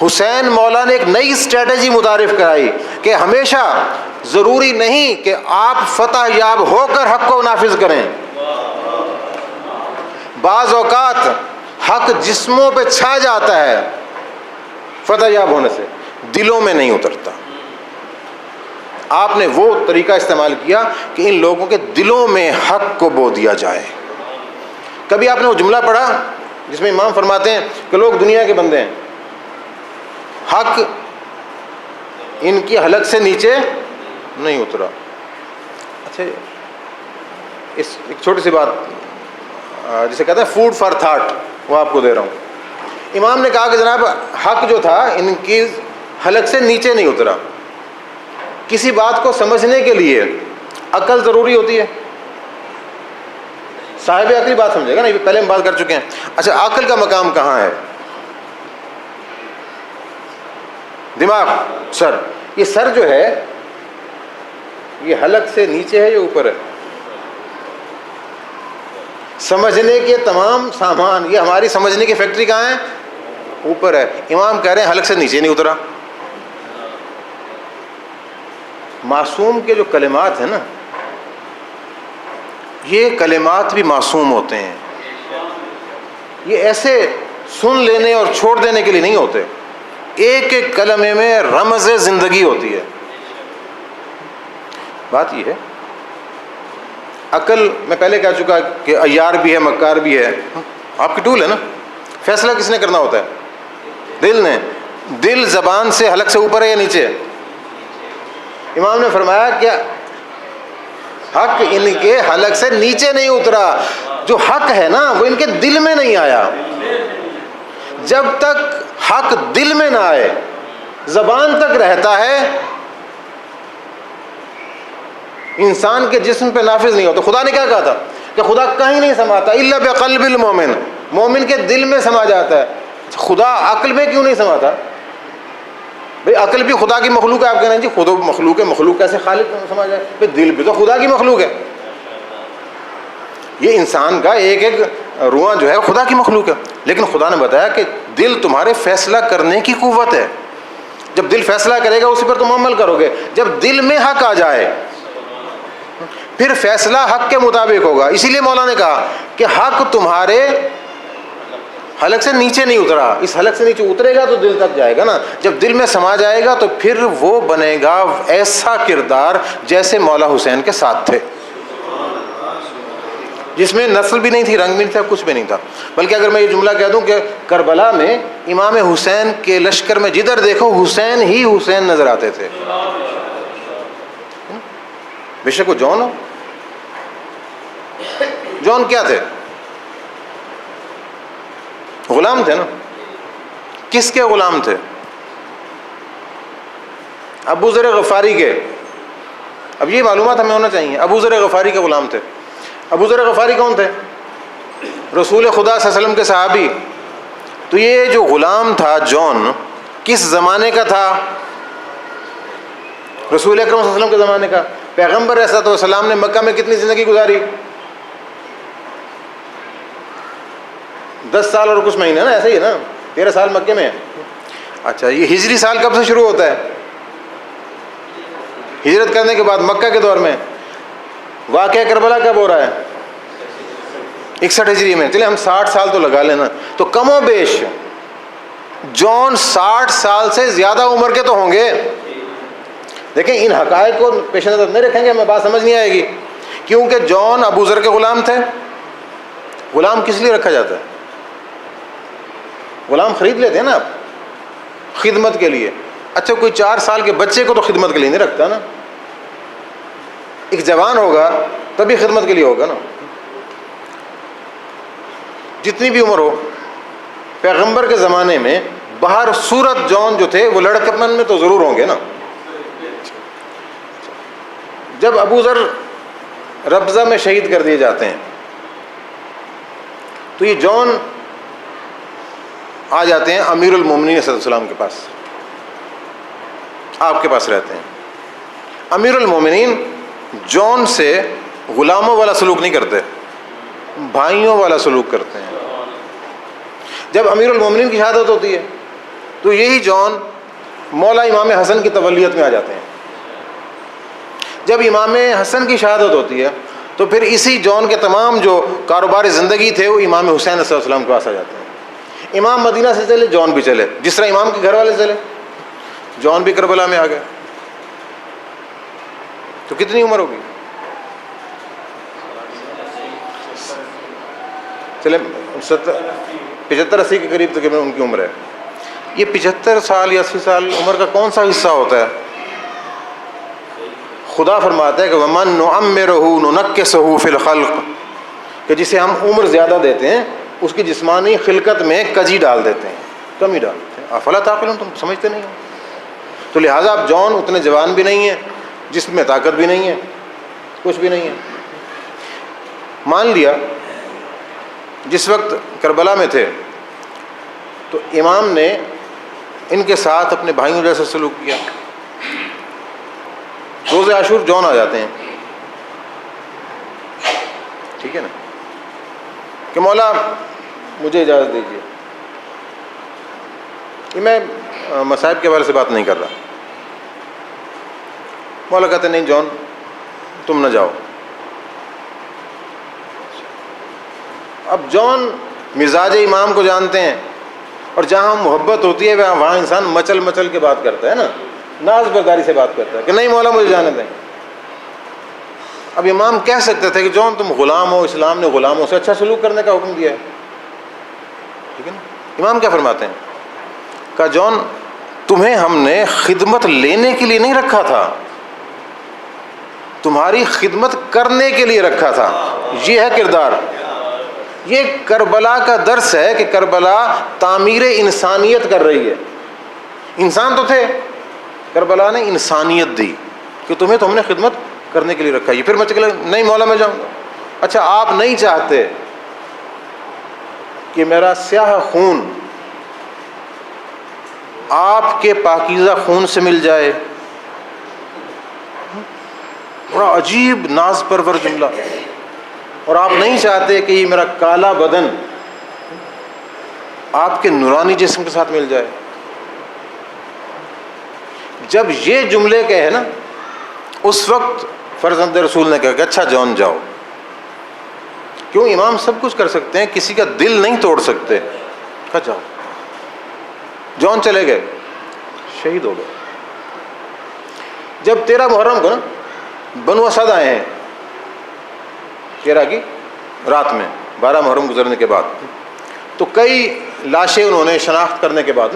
حسین مولا نے ایک نئی اسٹریٹجی متعارف کرائی کہ ہمیشہ ضروری نہیں کہ آپ فتح یاب ہو کر حق کو نافذ کریں. بعض اوقات حق جسموں پہ چھا جاتا ہے, فتح یاب ہونے سے دلوں میں نہیں اترتا. آپ نے وہ طریقہ استعمال کیا کہ ان لوگوں کے دلوں میں حق کو بو دیا جائے. کبھی آپ نے وہ جملہ پڑھا جس میں امام فرماتے ہیں کہ لوگ دنیا کے بندے ہیں, حق ان کی حلق سے نیچے نہیں اترا. اچھا, اس ایک چھوٹی سی بات جسے کہتے ہیں فوڈ فار تھاٹ, وہ آپ کو دے رہا ہوں. امام نے کہا کہ جناب حق جو تھا ان کی حلق سے نیچے نہیں اترا. کسی بات کو سمجھنے کے لیے عقل ضروری ہوتی ہے. صاحب عقلی بات سمجھے گا نا, یہ پہلے ہم بات کر چکے ہیں. اچھا, عقل کا مقام کہاں ہے؟ دماغ, سر. یہ سر جو ہے یہ حلق سے نیچے ہے یا اوپر ہے؟ سمجھنے کے تمام سامان, یہ ہماری سمجھنے کی فیکٹری کہاں ہے؟ اوپر ہے. امام کہہ رہے ہیں حلق سے نیچے نہیں اترا. معصوم کے جو کلمات ہیں نا, یہ کلمات بھی معصوم ہوتے ہیں. یہ ایسے سن لینے اور چھوڑ دینے کے لیے نہیں ہوتے. ایک ایک کلمے میں رمز زندگی ہوتی ہے. بات یہ ہے, عقل میں پہلے کہہ چکا کہ عیار بھی ہے, مکار بھی ہے. آپ کی ٹول ہے نا. فیصلہ کس نے کرنا ہوتا ہے؟ دل نے. دل زبان سے حلق سے اوپر ہے یا نیچے ہے؟ امام نے فرمایا کہ حق ان کے حلق سے نیچے نہیں اترا. جو حق ہے نا وہ ان کے دل میں نہیں آیا. جب تک حق دل میں نہ آئے, زبان تک رہتا ہے, انسان کے جسم پہ نافذ نہیں ہوتا. خدا نے کیا کہا تھا کہ خدا کہیں نہیں سماتا الا بقلب المومن, مومن کے دل میں سما جاتا ہے. خدا عقل میں کیوں نہیں سماتا؟ بھئی عقل بھی خدا کی مخلوق ہے. آپ کہہ رہے ہیں جی خود مخلوق ہے, مخلوق کیسے خالق سما جائے؟ بھئی دل بھی تو خدا کی مخلوق ہے. یہ انسان کا ایک ایک روح جو ہے خدا کی مخلوق ہے. لیکن خدا نے بتایا کہ دل تمہارے فیصلہ کرنے کی قوت ہے. جب دل فیصلہ کرے گا اسی پر تم عمل کرو گے. جب دل میں حق آ جائے پھر فیصلہ حق کے مطابق ہوگا. اسی لیے مولا نے کہا کہ حق تمہارے حلق سے نیچے نہیں اترا. اس حلق سے نیچے اترے گا تو دل تک جائے گا نا. جب دل میں سما جائے گا تو پھر وہ بنے گا ایسا کردار جیسے مولا حسین کے ساتھ تھے, جس میں نسل بھی نہیں تھی, رنگ بھی نہیں تھا, کچھ بھی نہیں تھا. بلکہ اگر میں یہ جملہ کہہ دوں کہ کربلا میں امام حسین کے لشکر میں جدھر دیکھو حسین ہی حسین نظر آتے تھے. بے شک وہ جون ہو. جون کیا تھے؟ غلام تھے نا. کس کے غلام تھے؟ ابو ذر غفاری کے. اب یہ معلومات ہمیں ہونا چاہیے. ابو ذر غفاری کے غلام تھے. ابو ذر غفاری کون تھے؟ رسول خدا صلی اللہ علیہ وسلم کے صحابی. تو یہ جو غلام تھا جون کس زمانے کا تھا؟ رسول اکرم صلی اللہ علیہ وسلم کے زمانے کا. پیغمبر علیہ الصلوۃ والسلام نے مکہ میں کتنی زندگی گزاری؟ 10 سال اور کچھ مہینے نا, ایسے ہی ہے نا. 13 سال مکے میں. اچھا, یہ ہجری سال کب سے شروع ہوتا ہے؟ ہجرت کرنے کے بعد مکہ کے دور میں. واقعہ کربلا کب ہو رہا ہے؟ 61 ہجری میں. چلے ہم 60 سال تو لگا لینا. تو کم و بیش جون 60 سال سے زیادہ عمر کے تو ہوں گے. دیکھیں ان حقائق کو پیش نظر نہیں رکھیں گے ہمیں بات سمجھ نہیں آئے گی. کیونکہ جون ابو ذر کے غلام تھے. غلام کس لیے رکھا جاتا ہے؟ غلام خرید لیتے ہیں نا آپ, خدمت کے لیے. اچھا, کوئی 4 سال کے بچے کو تو خدمت کے لیے نہیں رکھتا نا. ایک جوان ہوگا تبھی خدمت کے لیے ہوگا نا. جتنی بھی عمر ہو. پیغمبر کے زمانے میں باہر صورت جون جو تھے وہ لڑکپن میں تو ضرور ہوں گے نا. جب ابو ذر ربضہ میں شہید کر دیے جاتے ہیں تو یہ جون آ جاتے ہیں امیر المومنین صلی اللہ علیہ وسلم کے پاس، آپ کے پاس رہتے ہیں. امیر المومنین جون سے غلاموں والا سلوک نہیں کرتے، بھائیوں والا سلوک کرتے ہیں. جب امیر المومنین کی شہادت ہوتی ہے تو یہی جون مولا امام حسن کی تولیت میں آ جاتے ہیں. جب امام حسن کی شہادت ہوتی ہے تو پھر اسی جون کے تمام جو کاروبار زندگی تھے وہ امام حسین صلی اللہ علیہ وسلم کے پاس آ جاتے ہیں. امام مدینہ سے چلے، جون بھی چلے. جس طرح امام کے گھر والے چلے، جون بھی کربلا میں آ گئے. تو کتنی عمر ہوگی؟ چلے 75-80 کے قریب تک ان کی عمر ہے. یہ 75 سال یا 80 سال عمر کا کون سا حصہ ہوتا ہے؟ خدا فرماتا ہے کہ وَمَن نُعَمِّرْهُ نُنَكِّسْهُ فِي الْخَلْقِ، کہ جسے ہم عمر زیادہ دیتے ہیں اس کی جسمانی خلقت میں کجی ڈال دیتے ہیں، کمی ڈال دیتے ہیں. افلا تعقلون، تم سمجھتے نہیں ہو؟ تو لہٰذا اب جون اتنے جوان بھی نہیں ہیں، جسم میں طاقت بھی نہیں ہے، کچھ بھی نہیں ہے. مان لیا جس وقت کربلا میں تھے تو امام نے ان کے ساتھ اپنے بھائیوں جیسا سلوک کیا. روز عاشور جون آ جاتے ہیں، ٹھیک ہے نا، کہ مولا مجھے اجازت دیجیے. یہ میں مصائب کے حوالے سے بات نہیں کر رہا. مولا کہتے نہیں جون تم نہ جاؤ. اب جون مزاج امام کو جانتے ہیں، اور جہاں محبت ہوتی ہے وہاں انسان مچل مچل کے بات کرتا ہے نا، ناز برداری سے بات کرتا ہے کہ نہیں مولا مجھے جانے دیں. اب امام کہہ سکتے تھے کہ جون تم غلام ہو، اسلام نے غلاموں سے اچھا سلوک کرنے کا حکم دیا ہے، ٹھیک ہے نا. امام کیا فرماتے ہیں؟ کہا جون تمہیں ہم نے خدمت لینے کے لیے نہیں رکھا تھا، تمہاری خدمت کرنے کے لیے رکھا تھا. یہ ہے کردار. یہ کربلا کا درس ہے کہ کربلا تعمیر انسانیت کر رہی ہے. انسان تو تھے، کربلا نے انسانیت دی کہ تمہیں تو ہم نے خدمت کرنے کے لیے رکھا. یہ پھر میں چلے نہیں مولا میں جاؤں گا. اچھا آپ نہیں چاہتے کہ میرا سیاہ خون آپ کے پاکیزہ خون سے مل جائے؟ بڑا عجیب ناز پرور جملہ. اور آپ نہیں چاہتے کہ یہ میرا کالا بدن آپ کے نورانی جسم کے ساتھ مل جائے؟ جب یہ جملے کہے نا اس وقت فرزند رسول نے کہا کہ اچھا جون جاؤ. کیوں؟ امام سب کچھ کر سکتے ہیں، کسی کا دل نہیں توڑ سکتے. کہا جاؤ. جون چلے گئے، شہید ہو گئے. جب 13 محرم کو نا بنو اسد آئے ہیں، 13 کی رات میں 12 محرم گزرنے کے بعد، تو کئی لاشیں انہوں نے شناخت کرنے کے بعد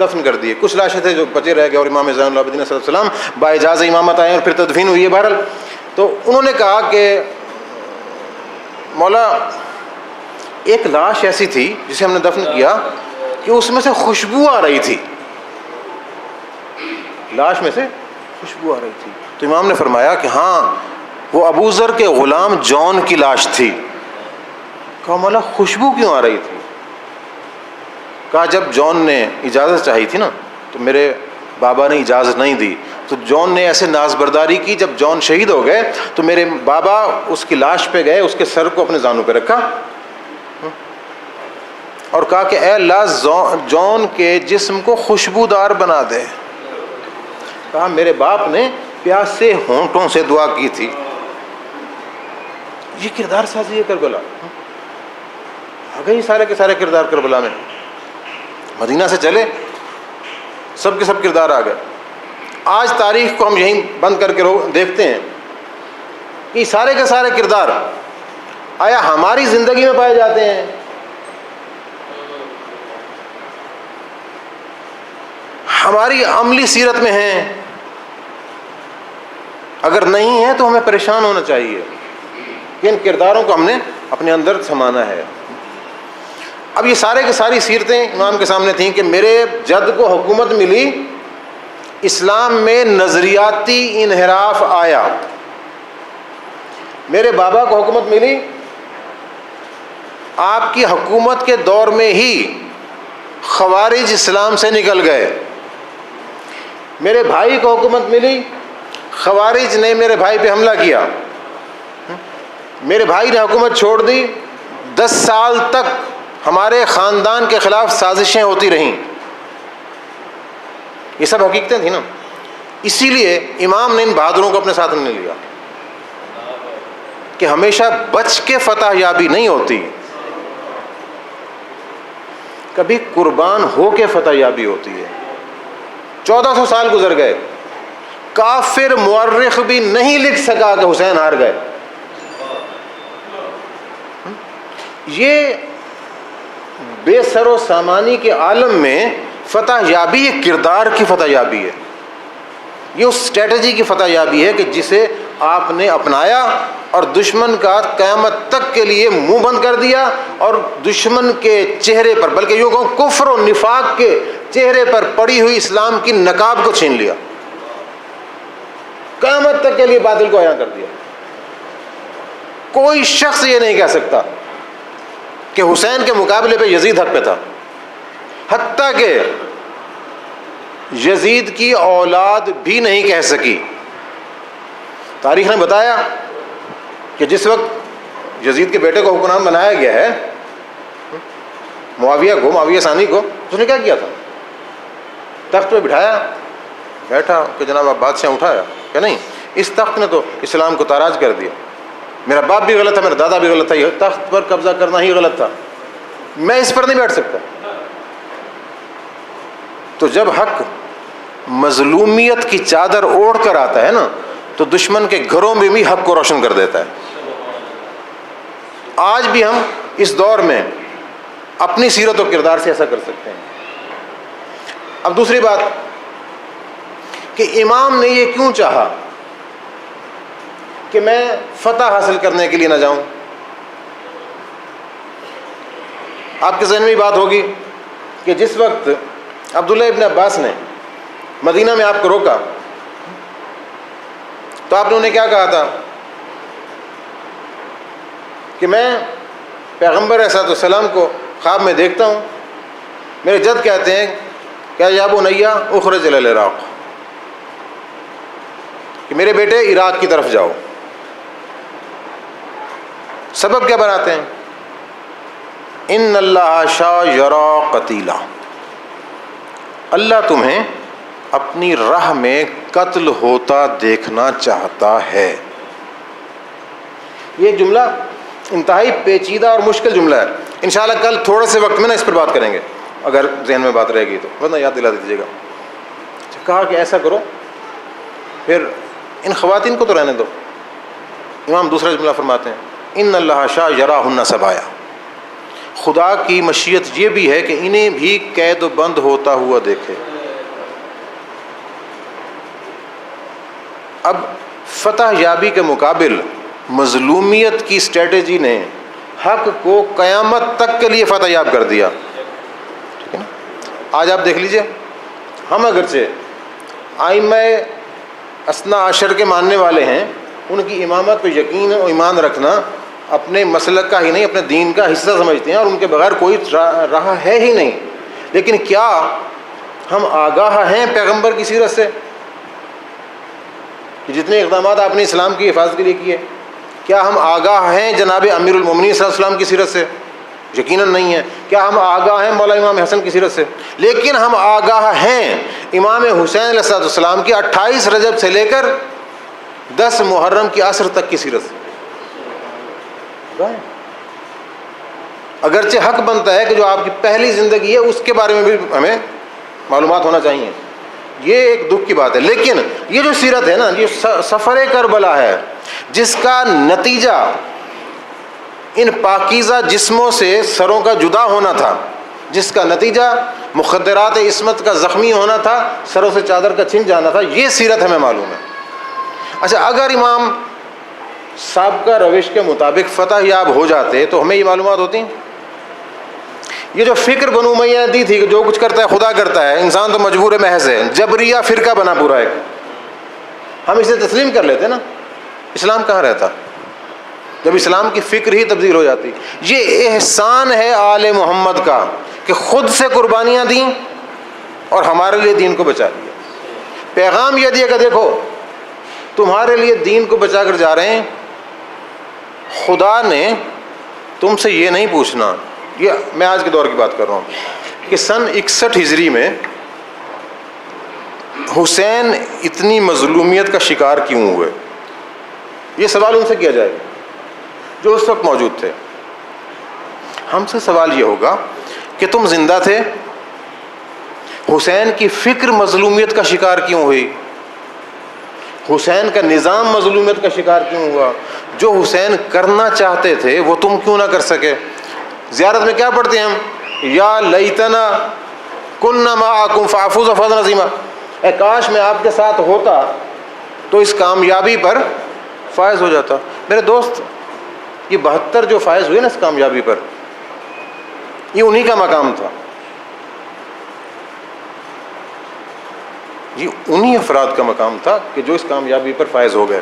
دفن کر دیے. کچھ لاشیں تھے جو بچے رہ گئے، اور امام زین العابدین صلی اللہ علیہ وسلم باجاز امامت آئے اور پھر تدفین ہوئی ہے. بہرحال تو انہوں نے کہا کہ مولا ایک لاش ایسی تھی جسے ہم نے دفن کیا کہ اس میں سے خوشبو آ رہی تھی، لاش میں سے خوشبو آ رہی تھی. تو امام نے فرمایا کہ ہاں وہ ابو ذر کے غلام جون کی لاش تھی. کہا مولا خوشبو کیوں آ رہی تھی؟ کہا جب جون نے اجازت چاہی تھی نا تو میرے بابا نے اجازت نہیں دی، تو جون نے ایسے ناز برداری کی. جب جون شہید ہو گئے تو میرے بابا اس کی لاش پہ گئے، اس کے سر کو اپنے زانوں پہ رکھا اور کہا کہ اے اللہ جون کے جسم کو خوشبودار بنا دے. کہا میرے باپ نے پیاس سے ہونٹوں سے دعا کی تھی. یہ کردار سازی ہے کربلا. آ گئے سارے کے سارے کردار کربلا میں. مدینہ سے چلے سب کے سب کردار آ گئے. آج تاریخ کو ہم یہیں بند کر کے دیکھتے ہیں کہ سارے کے سارے کردار آیا ہماری زندگی میں پائے جاتے ہیں؟ ہماری عملی سیرت میں ہیں؟ اگر نہیں ہے تو ہمیں پریشان ہونا چاہیے کہ ان کرداروں کو ہم نے اپنے اندر سمانا ہے۔ اب یہ سارے کی ساری سیرتیں امام کے سامنے تھیں کہ میرے جد کو حکومت ملی، اسلام میں نظریاتی انحراف آیا، میرے بابا کو حکومت ملی، آپ کی حکومت کے دور میں ہی خوارج اسلام سے نکل گئے، میرے بھائی کو حکومت ملی، خوارج نے میرے بھائی پہ حملہ کیا، میرے بھائی نے حکومت چھوڑ دی، 10 سال تک ہمارے خاندان کے خلاف سازشیں ہوتی رہیں۔ یہ سب حقیقتیں تھیں نا، اسی لیے امام نے ان بہادروں کو اپنے ساتھ نہیں لیا کہ ہمیشہ بچ کے فتح یابی نہیں ہوتی، کبھی قربان ہو کے فتح یابی ہوتی ہے۔ 1400 سال گزر گئے، کافر مورخ بھی نہیں لکھ سکا کہ حسین ہار گئے۔ یہ بے سر و سامانی کے عالم میں فتح یابی ایک کردار کی فتح یابی ہے، یہ اس اسٹریٹجی کی فتح یابی ہے کہ جسے آپ نے اپنایا اور دشمن کا قیامت تک کے لیے منہ بند کر دیا، اور دشمن کے چہرے پر، بلکہ یوں کہوں کفر و نفاق کے چہرے پر پڑی ہوئی اسلام کی نقاب کو چھین لیا، قیامت تک کے لیے باطل کو عیاں کر دیا۔ کوئی شخص یہ نہیں کہہ سکتا کہ حسین کے مقابلے پہ یزید حق پہ تھا، حتیٰ کہ یزید کی اولاد بھی نہیں کہہ سکی۔ تاریخ نے بتایا کہ جس وقت یزید کے بیٹے کو حکمران بنایا گیا ہے، معاویہ ثانی کو، اس نے کیا کیا تھا؟ تخت پہ بٹھایا، بیٹھا کہ جناب آپ بادشاہ اٹھایا کہ نہیں، اس تخت نے تو اسلام کو تاراج کر دیا، میرا باپ بھی غلط تھا، میرا دادا بھی غلط تھا، یہ تخت پر قبضہ کرنا ہی غلط تھا، میں اس پر نہیں بیٹھ سکتا۔ تو جب حق مظلومیت کی چادر اوڑھ کر آتا ہے نا، تو دشمن کے گھروں میں بھی حق کو روشن کر دیتا ہے۔ آج بھی ہم اس دور میں اپنی سیرت و کردار سے ایسا کر سکتے ہیں۔ اب دوسری بات کہ امام نے یہ کیوں چاہا کہ میں فتح حاصل کرنے کے لیے نہ جاؤں؟ آپ کے ذہن میں بات ہوگی کہ جس وقت عبداللہ ابن عباس نے مدینہ میں آپ کو روکا تو آپ نے انہیں کیا کہا تھا کہ میں پیغمبر علیہ السلام کو خواب میں دیکھتا ہوں، میرے جد کہتے ہیں کہ یا بنی اخرج الی العراق، کہ میرے بیٹے عراق کی طرف جاؤ۔ سبب کیا بناتے ہیں؟ ان اللہ شاء یرا قتیلا، اللہ تمہیں اپنی راہ میں قتل ہوتا دیکھنا چاہتا ہے۔ یہ جملہ انتہائی پیچیدہ اور مشکل جملہ ہے، انشاءاللہ کل تھوڑے سے وقت میں نا اس پر بات کریں گے، اگر ذہن میں بات رہے گی تو ورنہ یاد دلا دیجیے گا۔ کہا کہ ایسا کرو، پھر ان خواتین کو تو رہنے دو۔ امام دوسرا جملہ فرماتے ہیں ان اللہ شاء یراہن سبایا، خدا کی مشیت یہ بھی ہے کہ انہیں بھی قید و بند ہوتا ہوا دیکھے۔ اب فتح یابی کے مقابل مظلومیت کی اسٹریٹجی نے حق کو قیامت تک کے لیے فتح یاب کر دیا، ٹھیک ہے نا؟ آج آپ دیکھ لیجئے، ہم اگرچہ ائمہ اثنا عشر کے ماننے والے ہیں، ان کی امامت پہ یقین و ایمان رکھنا اپنے مسلک کا ہی نہیں، اپنے دین کا حصہ سمجھتے ہیں، اور ان کے بغیر کوئی راہ ہے ہی نہیں، لیکن کیا ہم آگاہ ہیں پیغمبر کی سیرت سے کہ جتنے اقدامات آپ نے اسلام کی حفاظت کے لیے کیے؟ کیا ہم آگاہ ہیں جناب امیر المومنین صلی اللہ علیہ وسلم کی سیرت سے؟ یقیناً نہیں ہے۔ کیا ہم آگاہ ہیں مولا امام حسن کی سیرت سے؟ لیکن ہم آگاہ ہیں امام حسین علیہ السلام کی 28 رجب سے لے کر 10 محرم کی عصر تک کی سیرت سے۔ اگرچہ حق بنتا ہے کہ جو آپ کی پہلی زندگی ہے اس کے بارے میں بھی ہمیں معلومات ہونا چاہیے، یہ ایک دکھ کی بات ہے، لیکن یہ جو سیرت ہے نا، یہ سفر کربلا ہے جس کا نتیجہ ان پاکیزہ جسموں سے سروں کا جدا ہونا تھا، جس کا نتیجہ مخدرات عصمت کا زخمی ہونا تھا، سروں سے چادر کا چھن جانا تھا، یہ سیرت ہمیں معلوم ہے۔ اچھا اگر امام سابقہ روش کے مطابق فتح یاب ہو جاتے تو ہمیں یہ معلومات ہوتی ہیں؟ یہ جو فکر بنو امیہ نے دی تھی کہ جو کچھ کرتا ہے خدا کرتا ہے، انسان تو مجبور محض ہے، جبریہ فرقہ بنا پورا ہے، ہم اسے تسلیم کر لیتے نا، اسلام کہاں رہتا جب اسلام کی فکر ہی تبدیل ہو جاتی؟ یہ احسان ہے آل محمد کا کہ خود سے قربانیاں دیں اور ہمارے لیے دین کو بچا لیا۔ پیغام یہ دیا کہ دیکھو تمہارے لیے دین کو بچا کر جا رہے ہیں، خدا نے تم سے یہ نہیں پوچھنا۔ یہ میں آج کے دور کی بات کر رہا ہوں کہ سن 61 ہجری میں حسین اتنی مظلومیت کا شکار کیوں ہوئے، یہ سوال ان سے کیا جائے گا جو اس وقت موجود تھے۔ ہم سے سوال یہ ہوگا کہ تم زندہ تھے، حسین کی فکر مظلومیت کا شکار کیوں ہوئی، حسین کا نظام مظلومیت کا شکار کیوں ہوا، جو حسین کرنا چاہتے تھے وہ تم کیوں نہ کر سکے؟ زیارت میں کیا پڑھتے ہیں ہم؟ یا لیتنا کننا معکم فافوز فوزا عظیما، اے کاش میں آپ کے ساتھ ہوتا تو اس کامیابی پر فائز ہو جاتا۔ میرے دوست یہ 72 جو فائز ہوئے نا اس کامیابی پر، یہ انہی کا مقام تھا، یہ انہی افراد کا مقام تھا کہ جو اس کامیابی پر فائز ہو گئے۔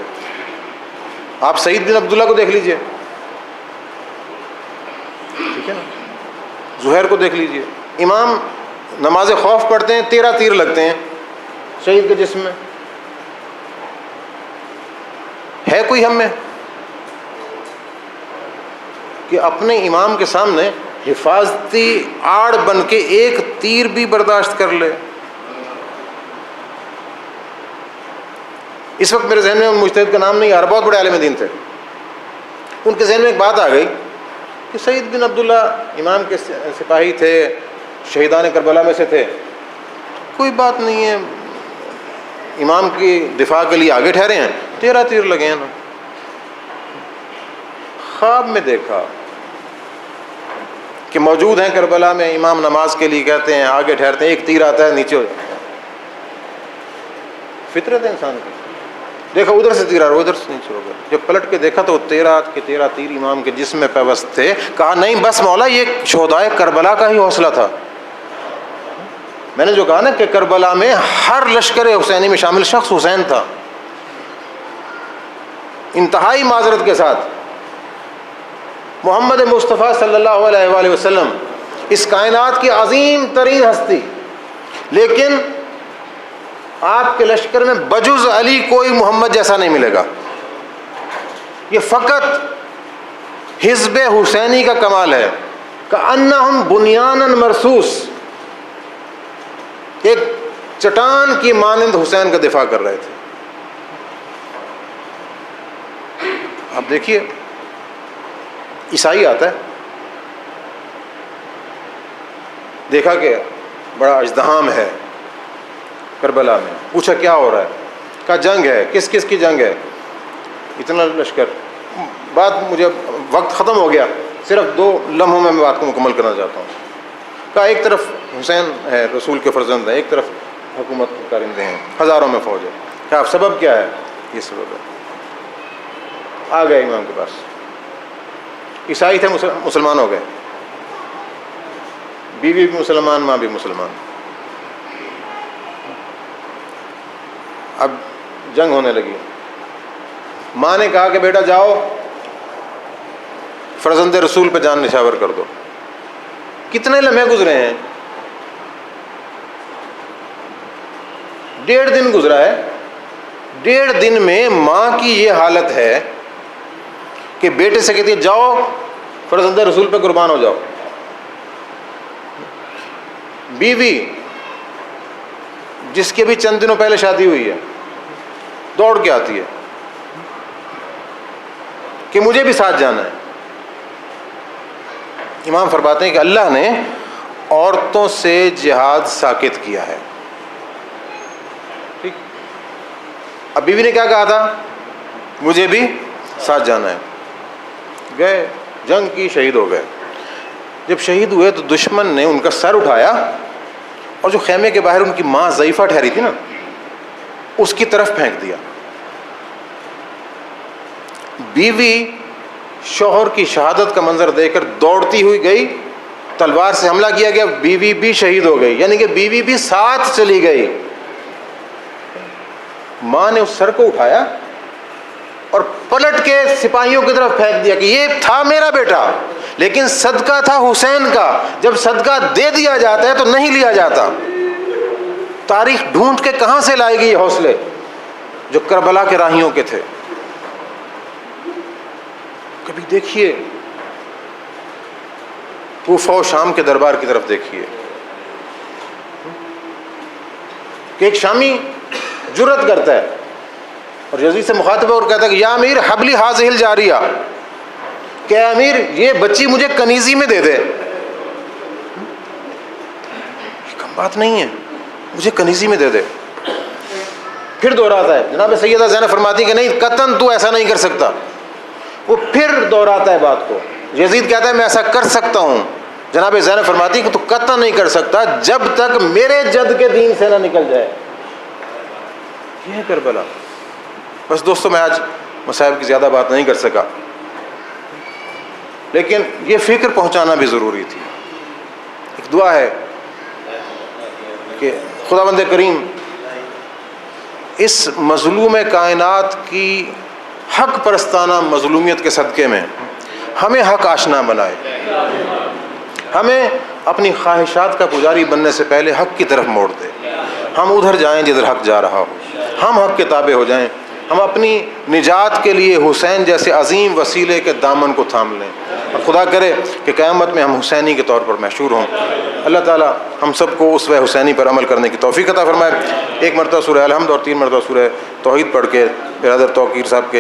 آپ سعید بن عبداللہ کو دیکھ لیجئے، ٹھیک ہے نا، زہیر کو دیکھ لیجئے، امام نماز خوف پڑھتے ہیں، 13 تیر لگتے ہیں شہید کے جسم میں۔ ہے کوئی ہم میں کہ اپنے امام کے سامنے حفاظتی آڑ بن کے ایک تیر بھی برداشت کر لے؟ اس وقت میرے ذہن میں ان مجتہد کا نام نہیں آ رہا، بہت بڑے عالم دین تھے، ان کے ذہن میں ایک بات آ گئی کہ سعید بن عبداللہ امام کے سپاہی تھے، شہیدان کربلا میں سے تھے، کوئی بات نہیں ہے، امام کی دفاع کے لیے آگے ٹھہرے ہیں، 13 تیر لگے ہیں نا۔ خواب میں دیکھا کہ موجود ہیں کربلا میں، امام نماز کے لیے کہتے ہیں، آگے ٹھہرتے ہیں، ایک تیر آتا ہے نیچے ہو جاتا ہے۔ فطرت ہے انسان کی، دیکھا ادھر سے تیر آ رہا، ادھر سے نیچے ہو گیا، جب پلٹ کے دیکھا تو 13 کے 13 تیر امام کے جسم میں پیوست تھے۔ کہا نہیں بس مولا یہ شہدائے کربلا کا ہی حوصلہ تھا۔ میں نے جو کہا نا کہ کربلا میں ہر لشکر حسینی میں شامل شخص حسین تھا، انتہائی معذرت کے ساتھ محمد مصطفیٰ صلی اللہ علیہ وآلہ وسلم اس کائنات کی عظیم ترین ہستی، لیکن آپ کے لشکر میں بجز علی کوئی محمد جیسا نہیں ملے گا۔ یہ فقط حزب حسینی کا کمال ہے، کأنہم بنیان مرصوص، ایک چٹان کی مانند حسین کا دفاع کر رہے تھے۔ اب دیکھیے عیسائی آتا ہے، دیکھا کہ بڑا ازدحام ہے کربلا میں، پوچھا کیا ہو رہا ہے، کہا جنگ ہے۔ کس کس کی جنگ ہے؟ اتنا لشکر۔ بات مجھے وقت ختم ہو گیا، صرف 2 لمحوں میں بات کو مکمل کرنا چاہتا ہوں۔ کہا ایک طرف حسین ہے، رسول کے فرزند ہیں، ایک طرف حکومت کے کارندے ہیں، ہزاروں میں فوج ہے۔ کہا اب سبب کیا ہے؟ یہ سبب ہے۔ آ گئے امام کے پاس، عیسائی تھے، مسلمان ہو گئے، بیوی بھی مسلمان، ماں بھی مسلمان۔ اب جنگ ہونے لگی، ماں نے کہا کہ بیٹا جاؤ فرزند رسول پہ جان نشاور کر دو۔ کتنے لمحے گزرے ہیں؟ 1.5 دن گزرا ہے۔ 1.5 دن میں ماں کی یہ حالت ہے کہ بیٹے سے کہتی ہے جاؤ فرزند رسول پہ قربان ہو جاؤ۔ بیوی جس کے بھی چند دنوں پہلے شادی ہوئی ہے دوڑ کے آتی ہے کہ مجھے بھی ساتھ جانا ہے۔ امام فرماتے ہیں کہ اللہ نے عورتوں سے جہاد ساکت کیا ہے۔ ٹھیک، اب بیوی نے کیا کہا تھا؟ مجھے بھی ساتھ جانا ہے۔ گئے، جنگ کی، شہید ہو گئے۔ جب شہید ہوئے تو دشمن نے ان کا سر اٹھایا اور جو خیمے کے باہر ان کی ماں ضعیفہ ٹھہری تھی نا اس کی طرف پھینک دیا۔ بیوی شوہر کی شہادت کا منظر دیکھ کر دوڑتی ہوئی گئی, تلوار سے حملہ کیا گیا, بیوی بھی شہید ہو گئی, یعنی کہ بیوی بھی ساتھ چلی گئی. ماں نے اس سر کو اٹھایا اور پلٹ کے سپاہیوں کی طرف پھینک دیا کہ یہ تھا میرا بیٹا, لیکن صدقہ تھا حسین کا, جب صدقہ دے دیا جاتا ہے تو نہیں لیا جاتا. تاریخ ڈھونڈ کے کہاں سے لائے گی یہ حوصلے جو کربلا کے راہیوں کے تھے. کبھی دیکھیے کوفہ و شام کے دربار کی طرف دیکھیے کہ ایک شامی جرأت کرتا ہے اور یزید سے مخاطب اور کہتا ہے کہ یا امیر حبلی ہاذہ الجاریہ, کہ اے امیر یہ بچی مجھے کنیزی میں دے دے. یہ کم بات نہیں ہے, مجھے کنیزی میں دے دے. پھر دوہراتا ہے, جناب سیدہ زینب فرماتی کہ نہیں قطعاً تو ایسا نہیں کر سکتا. وہ پھر دوہراتا ہے بات کو, یزید کہتا ہے میں ایسا کر سکتا ہوں. جناب زینب فرماتی کہ تو قطعاً نہیں کر سکتا جب تک میرے جد کے دین سے نہ نکل جائے. یہ ہے کربلا. بس دوستو میں آج مصائب کی زیادہ بات نہیں کر سکا, لیکن یہ فکر پہنچانا بھی ضروری تھی. ایک دعا ہے کہ خداوند کریم اس مظلوم کائنات کی حق پرستانہ مظلومیت کے صدقے میں ہمیں حق آشنا بنائے, ہمیں اپنی خواہشات کا پجاری بننے سے پہلے حق کی طرف موڑ دے. ہم ادھر جائیں جدھر حق جا رہا ہو, ہم حق کے تابع ہو جائیں, ہم اپنی نجات کے لیے حسین جیسے عظیم وسیلے کے دامن کو تھام لیں, اور خدا کرے کہ قیامت میں ہم حسینی کے طور پر محشور ہوں. اللہ تعالیٰ ہم سب کو اسوہ حسینی پر عمل کرنے کی توفیق عطا فرمائے. ایک مرتبہ سورہ الحمد اور 3 مرتبہ سورہ توحید پڑھ کے برادر توقیر صاحب کے